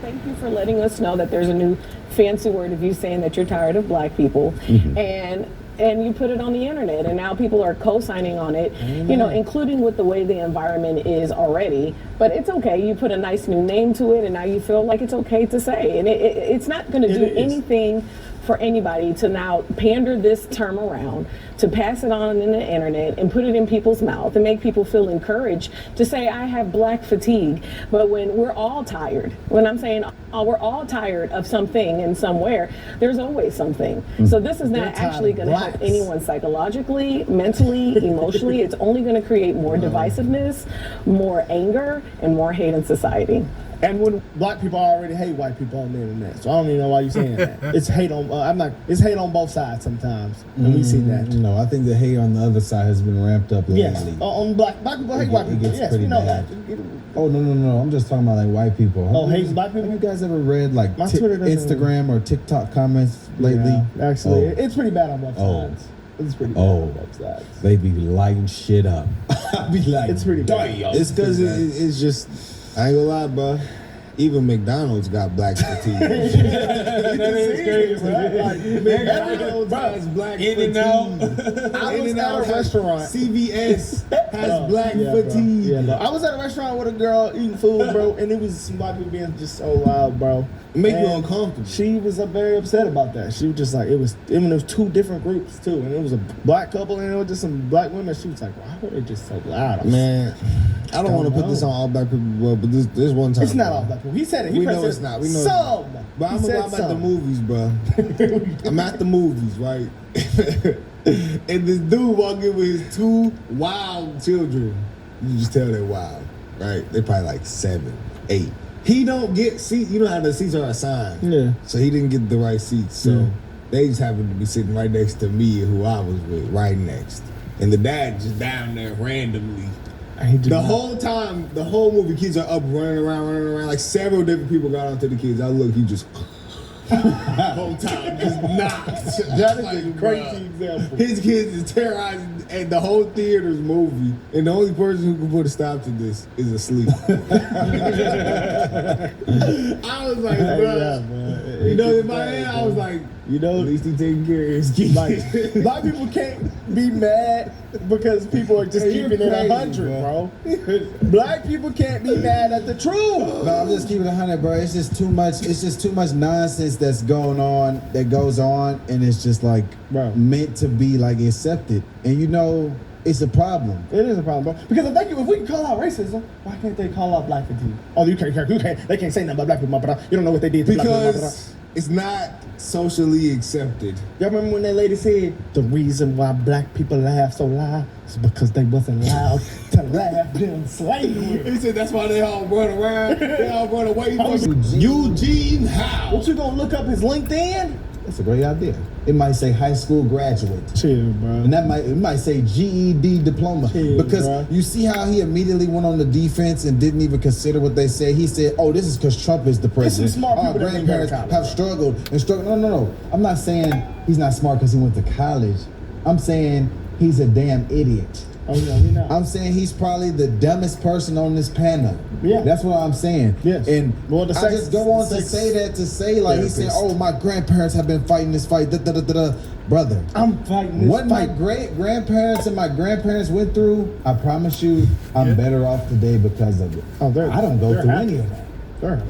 Thank you for letting us know that there's a new fancy word of you saying that you're tired of black people. Mm-hmm. And you put it on the internet, and now people are co-signing on it, including with the way the environment is already. But it's okay. You put a nice new name to it, and now you feel like it's okay to say. And it's not going to do anything for anybody to now pander this term around, to pass it on in the internet and put it in people's mouth and make people feel encouraged to say, I have black fatigue. But when we're all tired, when I'm saying we're all tired of something and somewhere, there's always something. So this is not actually going to help anyone psychologically, mentally, emotionally. It's only going to create more divisiveness, more anger, and more hate in society. And when black people already hate white people on the internet, so I don't even know why you're saying that. It's hate on. It's hate on both sides sometimes, and we see that. No, I think the hate on the other side has been ramped up lately. Yes, on black people hate white people. Yes, we know that. Oh no! I'm just talking about like white people. Oh, hate black people. Have you guys ever read like Instagram or TikTok comments lately? Yeah, actually, it's pretty bad on both sides. It's pretty bad on both sides. They be lighting shit up. I be like, it's pretty bad. It's because it's just. I ain't gonna lie, bro. Even McDonald's got black fatigue. That is crazy, bro. Like, McDonald's has black fatigue. I was at a restaurant. CVS has black fatigue. Yeah, I was at a restaurant with a girl eating food, bro, and it was some black people being just so loud, bro. It make you uncomfortable. She was very upset about that. She was just like, it was two different groups too, and it was a black couple and it was just some black women. She was like, why were they just so loud? Man, I don't want to put this on all black people, but this one time. It's not all black people. He said it. We know it's not. We know some. But I'm at the movies, bro. I'm at the movies, right? And this dude walking in with his two wild children. You just tell they're wild, right? They're probably like 7, 8. He don't get seats. You know how the seats are assigned. Yeah. So he didn't get the right seats. So they just happened to be sitting right next to me, who I was with, right next. And the dad just down there randomly. The whole time, the whole movie, kids are up running around. Like several different people got onto the kids. I look, he just the whole time just knocked. That is a crazy example. His kids is terrorizing and the whole theater's movie, and the only person who can put a stop to this is asleep. I was like, bro, you know, in my head, I was like, you know, at least he taking care of his kids. Like, black people can't be mad because people are just keeping it 100, bro. Black people can't be mad at the truth. No, I'm just keeping it 100, bro. It's just too much. It's just too much nonsense that goes on, and it's just like meant to be like accepted. And you know, it's a problem. It is a problem, bro. Because if we can call out racism, why can't they call out black fatigue? Oh, you can't. They can't say nothing about black people, but you don't know what they did to black people. Because it's not socially accepted. Y'all remember when that lady said the reason why black people laugh so loud is because they wasn't allowed to laugh during slavery? He said that's why they all run around. They all run away from Eugene Howe. What, you gonna look up his LinkedIn? That's a great idea. It might say high school graduate. Chill, bro. And it might say GED diploma. Chill, because bro. You see how he immediately went on the defense and didn't even consider what they said. He said, oh, this is because Trump is the president. Some smart Our people that grandparents have struggled and struggled. No. I'm not saying he's not smart because he went to college. I'm saying he's a damn idiot. Oh, no, we know. I'm saying he's probably the dumbest person on this panel. Yeah. That's what I'm saying. Yes. And I just go on to say that he said, oh, my grandparents have been fighting this fight. Brother, I'm fighting this what my great-grandparents and my grandparents went through, I promise you, I'm better off today because of it. Oh, I don't go through any of that.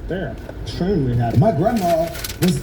They're extremely happy. My grandma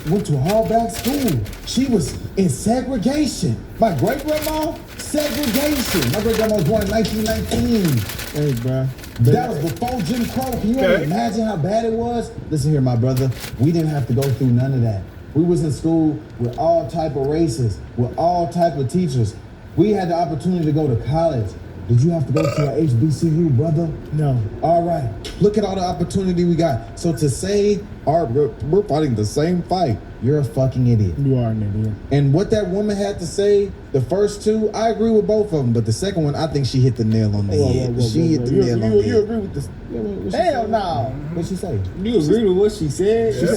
went to a all-black school. She was in segregation. My great-grandma, segregation. My great-grandma was born in 1919. Hey, bro. That was before Jim Crow. Can you imagine how bad it was? Listen here, my brother. We didn't have to go through none of that. We was in school with all type of races, with all type of teachers. We had the opportunity to go to college. Did you have to go to an HBCU, brother? No. All right. Look at all the opportunity we got. So to say we're fighting the same fight, you're a fucking idiot. You are an idiot. And what that woman had to say, the first two, I agree with both of them. But the second one, I think she hit the nail on the head. She hit the nail on the head. You agree with this? Hell no. What'd she say? You agree with what she said? She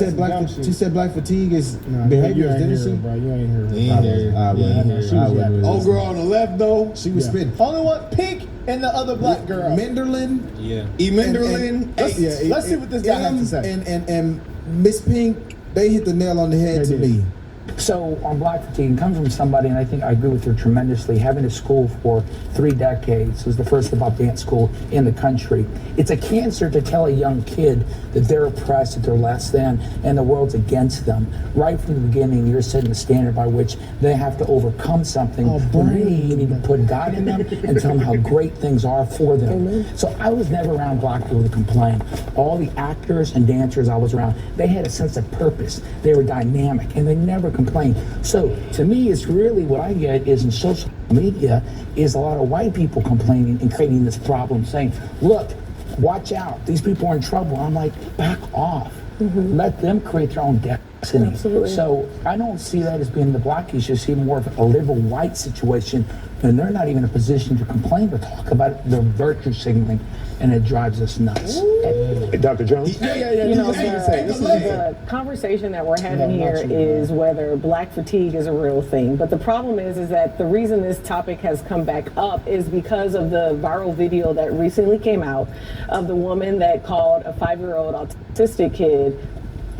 said black fatigue is behavior, didn't she? Bro, you ain't hear her. I wouldn't. Old girl on the left though, she was spitting. Only one pink and the other black girl. Menderlin. Yeah. Menderlin. Let's see what this guy has to say. And Miss Pink, they hit the nail on the head to me. So on black fatigue, it comes from somebody, and I think I agree with her tremendously, having a school for 3 decades, was the first about dance school in the country. It's a cancer to tell a young kid that they're oppressed, that they're less than, and the world's against them. Right from the beginning, you're setting the standard by which they have to overcome something. Really, you need to put God in them and tell them how great things are for them. So I was never around black people to complain. All the actors and dancers I was around, they had a sense of purpose. They were dynamic, and they never complained. So to me, it's really what I get is in social media is a lot of white people complaining and creating this problem, saying, look, watch out, these people are in trouble. I'm like, back off. Let them create their own destiny. Absolutely. So I don't see that as being the black issue. I see more of a liberal white situation, and they're not even in a position to complain or talk about it. They're virtue signaling, and it drives us nuts. Dr. Jones? You know, the conversation that we're having here is whether black fatigue is a real thing. But the problem is that the reason this topic has come back up is because of the viral video that recently came out of the woman that called a 5-year-old autistic kid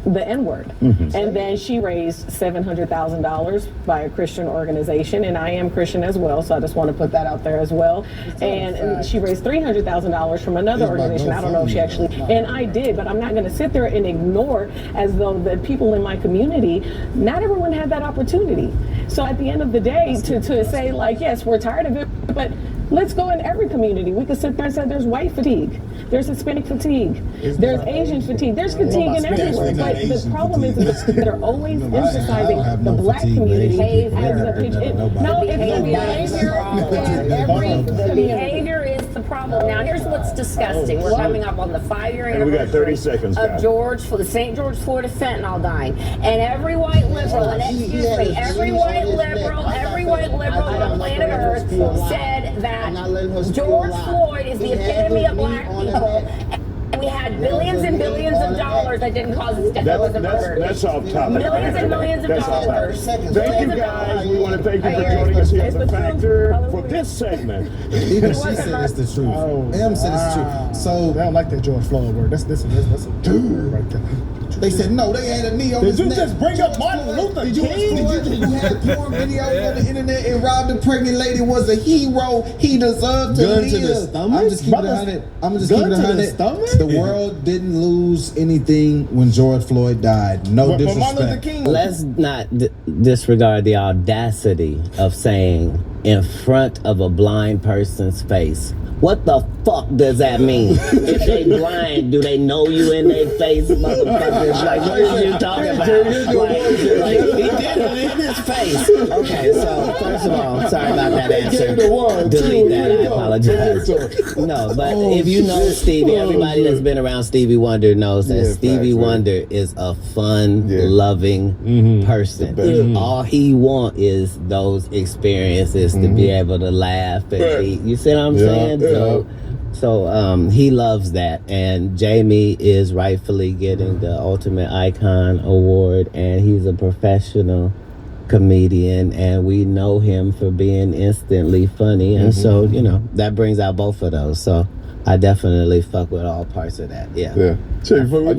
the N-word. And then she raised $700,000 by a Christian organization, and I am Christian as well, so I just want to put that out there as well. And she raised $300,000 from another organization. I don't know if she actually, and I did, but I'm not going to sit there and ignore as though the people in my community, not everyone had that opportunity. So at the end of the day, to say like, yes, we're tired of it, but let's go in every community. We could sit there and say there's white fatigue, there's Hispanic fatigue, there's Asian fatigue, there's fatigue in everywhere. But the problem is that they're always emphasizing the black community as the picture. No, it's the behavior. The behavior is the problem. Now, here's what's disgusting. We're coming up on the 5-year anniversary we got 30 seconds, of guys. St. George, Florida fentanyl dying. And every white liberal, and excuse me, every white liberal on planet Earth said that George Floyd is the epitome of black people. And we had billions and billions of dollars that didn't cause his death. It was a murder. That's off topic. Millions and millions of dollars. Thank you, guys. We want to thank you for joining us here at The Factor for this segment. Even she said it's the truth. M said it's the truth. So they don't like that George Floyd word. That's a dude right there. They said no. They had a knee on his neck. Did you just bring up Martin Luther King? Did you had porn videos on the internet and robbed a pregnant lady was a hero. He deserved to live. To the stomach. I'm just keeping it 100. The world didn't lose anything when George Floyd died. No disrespect. Let's not disregard the audacity of saying in front of a blind person's face. What the fuck does that mean? If they blind, do they know you in their face, motherfuckers? Like, what are you talking about? Like, he did it in his face. Okay, so first of all, sorry about that answer. Delete that, I apologize. No, but if you know Stevie, everybody that's been around Stevie Wonder knows that Stevie Wonder is a fun, loving person. All he wants is those experiences to be able to laugh and be, you see what I'm saying? So he loves that, and Jamie is rightfully getting the Ultimate Icon Award, and he's a professional comedian, and we know him for being instantly funny, and so, you know, that brings out both of those. So I definitely fuck with all parts of that. Yeah. You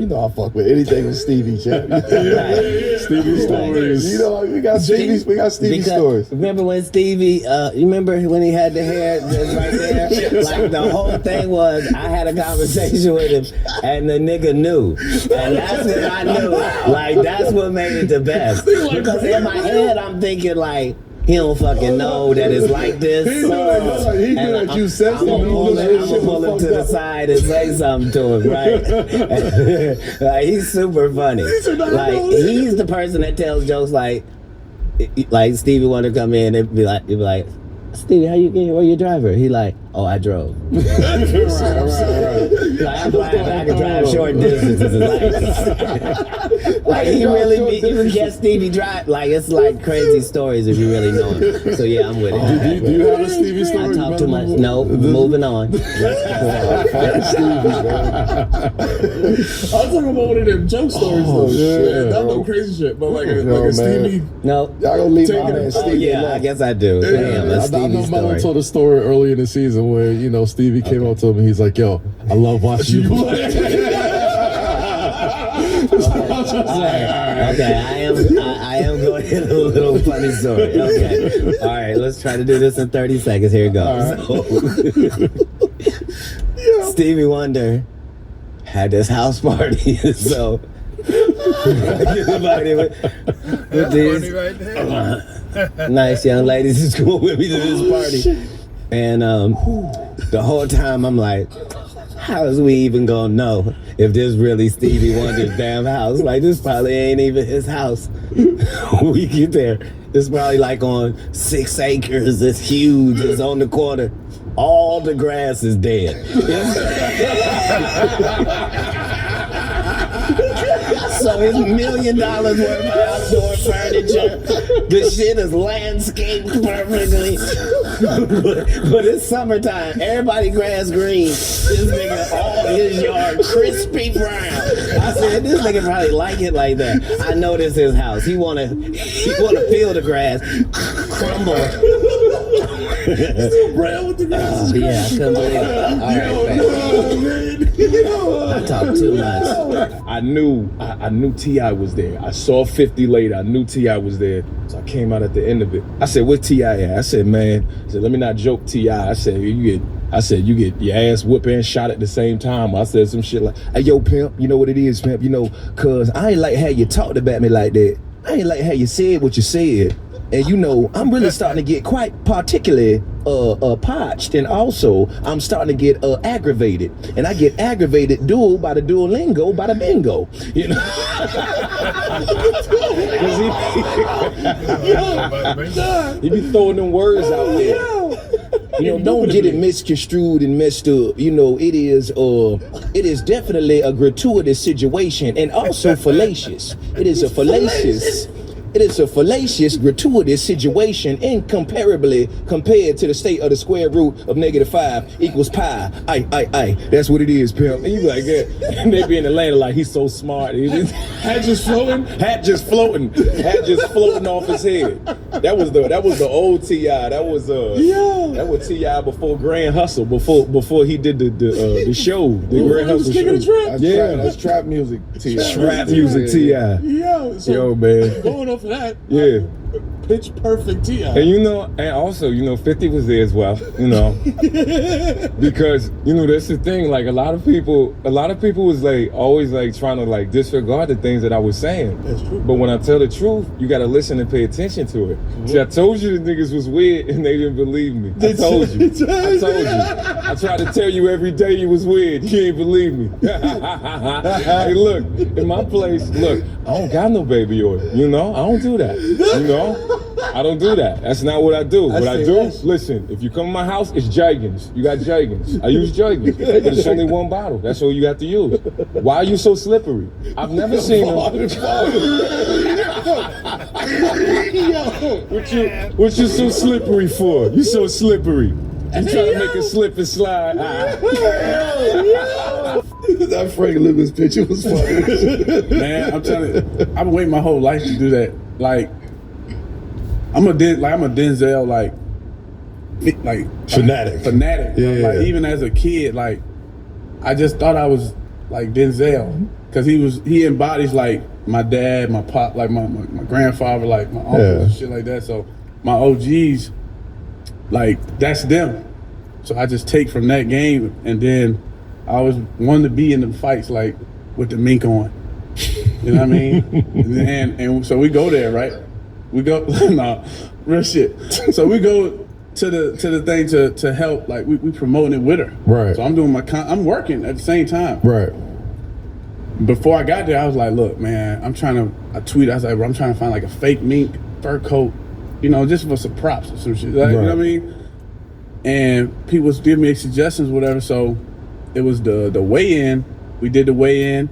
know I fuck with anything with Stevie, champ. Stevie stories. You know, we got Stevie stories. Remember when Stevie, you remember when he had the hair just right there? Like the whole thing was, I had a conversation with him, and the nigga knew. And that's what I knew. Like, that's what made it the best. Because in my head, I'm thinking like, he don't fucking know that it's like this. He knew that you said something. I'm gonna pull him to the side and say something to him, right? Like, he's super funny. Like, he's the person that tells jokes like Stevie Wonder come in and be like, Stevie, how you get here? Where your driver? He like, oh, I drove. Like, I'm glad I can drive short distances. Like, he really, you can get Stevie drive. Like, it's like crazy stories if you really know him. So yeah, I'm with it. Do you have a Stevie story? I talk too much. No, moving on. I'm talking about one of them joke stories though. Yeah, not no crazy shit, but like a Stevie. No, y'all gonna leave my man Stevie. Yeah, I guess I do. Damn, that's Stevie's I know story. Mama told a story early in the season where, you know, Stevie came up to him and he's like, yo, I love watching you play. Okay, I am going to hit a little funny story. Okay. All right, let's try to do this in 30 seconds. Here it goes. So, Stevie Wonder had this house party. So, everybody with these right there. nice young ladies is going with me to this party. And the whole time I'm like, how is we even gonna know if this really Stevie Wonder's damn house? Like, this probably ain't even his house. We get there, it's probably like on 6 acres. It's huge. It's on the corner. All the grass is dead. So it's $1 million worth of outdoor furniture. The shit is landscaped perfectly. but it's summertime. Everybody grass green. This nigga, all his yard crispy brown. I said, this nigga probably like it like that. I know this is his house. He wanna feel the grass crumble. Brown with the grass. Yeah, I couldn't believe it. All right, man. I talk too much. I knew T.I. was there. I saw 50 later. I knew T.I. was there. So I came out at the end of it. I said, where T.I. at? I said, man, let me not joke T.I. I said, you get your ass whooped and shot at the same time. I said some shit like, hey, yo, pimp, you know what it is, pimp? You know, cause I ain't like how you talked about me like that. I ain't like how you said what you said. And you know, I'm really starting to get quite particularly parched, and also I'm starting to get aggravated. And I get aggravated dual by the Duolingo by the bingo. You know? He be throwing them words out there. You know, don't get it misconstrued and messed up. You know, it is definitely a gratuitous situation and also fallacious. It is a fallacious, gratuitous situation incomparably compared to the state of the square root of -5 equals pi. Aye. That's what it is, pimp. And you like that. And they be in Atlanta like, he's so smart. Hat just floating off his head. That was the old T.I. That was T.I. before Grand Hustle, before he did the show, the Grand Hustle show. That's trap music, T.I. Trap music, T.I. Yo, man. Going off of that. Yeah. Pitch perfect T.I. And you know, and also, you know, 50 was there as well, you know. Because, you know, that's the thing, like a lot of people was like always like trying to like disregard the things that I was saying. That's true. But when I tell the truth, you gotta listen and pay attention to it. Mm-hmm. See, I told you the niggas was weird and they didn't believe me. I told you. I tried to tell you every day you was weird. You ain't believe me. Hey, look, in my place, look, I don't got no baby oil. You know, I don't do that. You know? I don't do that. That's not what I do. What I do, listen, if you come to my house, it's Jergens. You got Jergens. I use Jergens. But it's only one bottle. That's all you have to use. Why are you so slippery? I've never seen them. What you so slippery for? You so slippery. You trying to make it slip and slide. That Frank Lucas picture was funny. Man, I'm telling you, I've been waiting my whole life to do that. Like, I'm a Denzel like fanatic. Yeah. Like, even as a kid, like I just thought I was like Denzel because he embodies like my dad, my pop, like my grandfather, like my uncles and shit like that. So my OGs, like that's them. So I just take from that game, and then I always wanted to be in the fights like with the mink on. You know what I mean? and so we go there, right? We go real shit. So we go to the thing to help, like we promoting it with her. Right. So I'm doing I'm working at the same time. Right. Before I got there, I was like, look, man, I tweeted, I was like, I'm trying to find like a fake mink fur coat, you know, just for some props or some shit. Like, you know what I mean? And people was giving me suggestions, whatever. So it was the weigh-in. We did the weigh-in,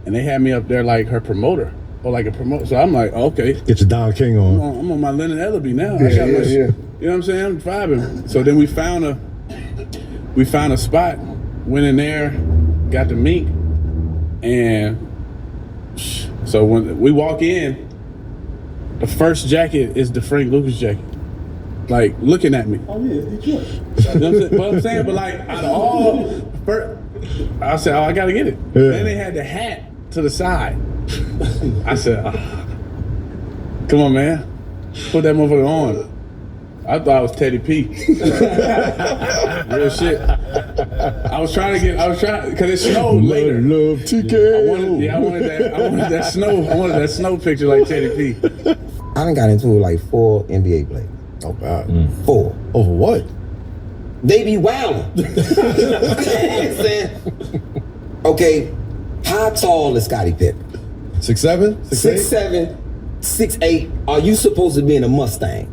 and they had me up there like her promoter. Or like a promoter. So I'm like, okay. Get your Don King on. I'm on my Lennon Ellaby now. You know what I'm saying? I'm vibing. So then we found a spot, went in there, got the mink, and so when we walk in, the first jacket is the Frank Lucas jacket. Like looking at me. Oh yeah, Detroit. You know what I'm saying? But like out of all, I said, I gotta get it. Yeah. Then they had the hat to the side. I said, come on, man. Put that motherfucker on. I thought it was Teddy P. Real shit. I was trying, because it snowed later. Love TK. I wanted that snow picture like Teddy P. I done got into like 4 NBA players. Oh, God. 4. Over what? They be wildin'. Okay, how tall is Scottie Pippen? 6'7"? 6'7", 6'8". Are you supposed to be in a Mustang?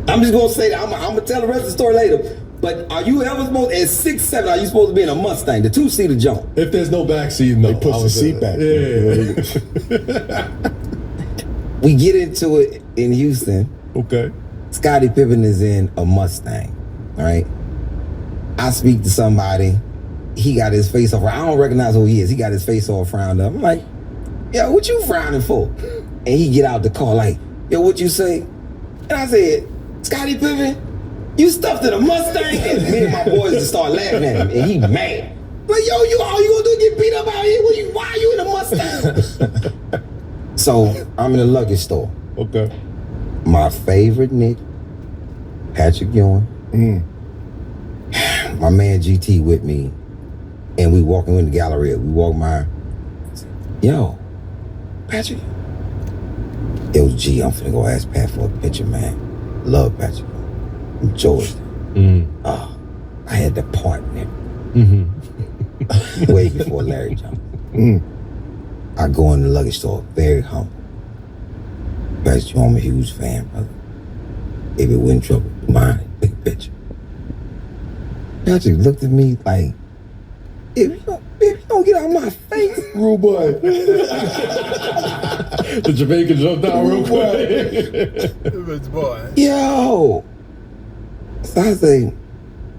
I'm just gonna say that. I'm gonna tell the rest of the story later. But are you ever supposed, at 6'7", are you supposed to be in a Mustang, the 2-seater jump? If there's no backseat, no. They push the seat back. Yeah. We get into it in Houston. Okay. Scottie Pippen is in a Mustang, all right? I speak to somebody. He got his face off. I don't recognize who he is. He got his face all frowned up. I'm like, yo, what you frowning for? And he get out the car like, yo, what you say? And I said, Scottie Pippen, you stuffed in a Mustang? And me and my boys just start laughing at him, and he mad. Like, yo, all you gonna do is get beat up out here? Why are you in a Mustang? So I'm in a luggage store. Okay. My favorite Nick, Patrick Ewing. My man GT with me, and we walking in the Galleria. We walk by. Yo, Patrick. It was G. I'm finna go ask Pat for a picture, man. Love Patrick. I'm George. I had the part, nigga. Way before Larry Johnson. I go in the luggage store, very humble. Patrick, I'm a huge fan, brother. If it went in trouble, mine, big picture. Patrick looked at me like, if you don't get out of my face. Rude boy. The Jamaican jumped out real quick. Boy. Yo! So I say,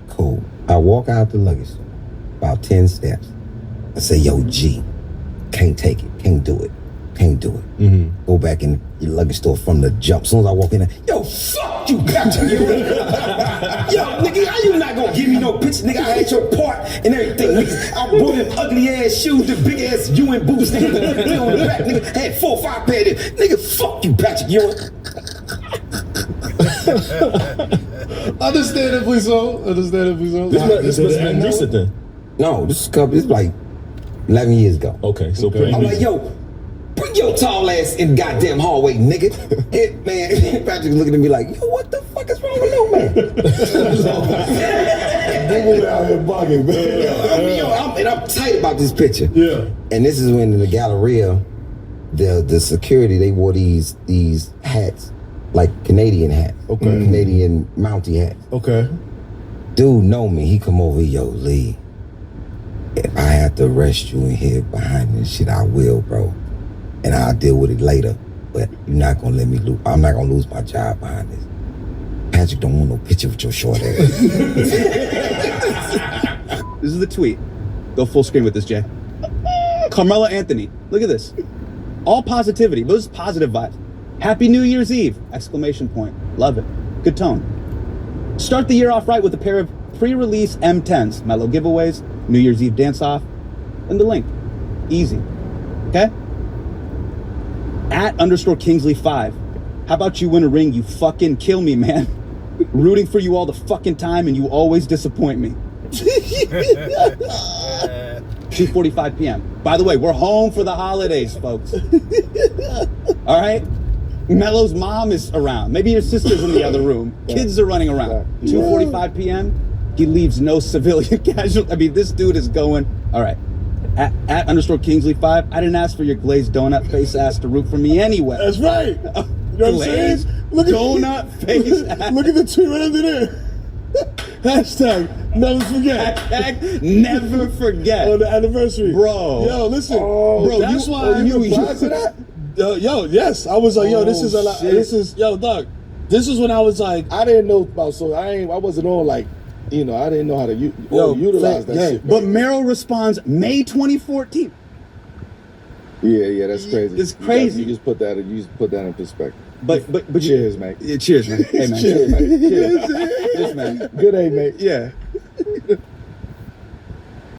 cool. I walk out the luggage store, about 10 steps. I say, yo, G, can't take it, can't do it. Go back in your luggage store from the jump. As soon as I walk in there, yo, fuck you, Patrick. Yo, nigga, how you not gonna give me no picture, nigga? I had your part and everything, nigga. I bought them ugly ass shoes, the big ass Ewing boots, nigga. On the back, nigga. Had 4 or 5 pair of them. Nigga, fuck you, Patrick Ewing. Understandably so. This must have been recent then. No, this is like 11 years ago. Okay, so pretty I'm like, yo, bring your tall ass in the goddamn hallway, nigga. And, man, Patrick's looking at me like, yo, what the fuck is wrong with you, man? People out here bugging, man. I'm tight about this picture. Yeah. And this is when in the Galleria, the security, they wore these hats, like Canadian hats. Okay. Canadian Mountie hats. Okay. Dude know me. He come over, yo, Lee. If I have to arrest you in here behind this shit, I will, bro. And I'll deal with it later. But you're not gonna let me lose. I'm not gonna lose my job behind this. Patrick don't want no picture with your short ass. This is the tweet. Go full screen with this, Jay. Carmelo Anthony. Look at this. All positivity. Those positive vibes. Happy New Year's Eve! Exclamation point. Love it. Good tone. Start the year off right with a pair of pre-release M10s. Melo giveaways, New Year's Eve dance-off, and the link. Easy. Okay? @_Kingsley5. How about you win a ring? You fucking kill me, man. Rooting for you all the fucking time, and you always disappoint me. 2:45 p.m. By the way, we're home for the holidays, folks. All right? Melo's mom is around. Maybe your sister's in the other room. Kids are running around. 2:45 p.m. He leaves no civilian casualty. I mean, this dude is going. All right. @_Kingsley5. I didn't ask for your glazed donut face ass to root for me anyway. That's right. You know what I'm saying? Look at donut face ass. Look at the tweet right under there. Hashtag never forget. Hashtag never forget. On the anniversary. Bro. Yo, listen. Oh, bro, that's why I you knew replied to that? Yo, yes. I was like, yo, this is a lot. This is, yo, dog. This is when I was like, I didn't know about, so I wasn't on like, you know, I didn't know how to utilize that shit. But Meryl responds May 2014. Yeah, that's crazy. It's crazy. You just put that in perspective. But cheers, mate. Yeah, cheers, man. Hey, man. Cheers, mate. Cheers, man. Good day, mate. Yeah.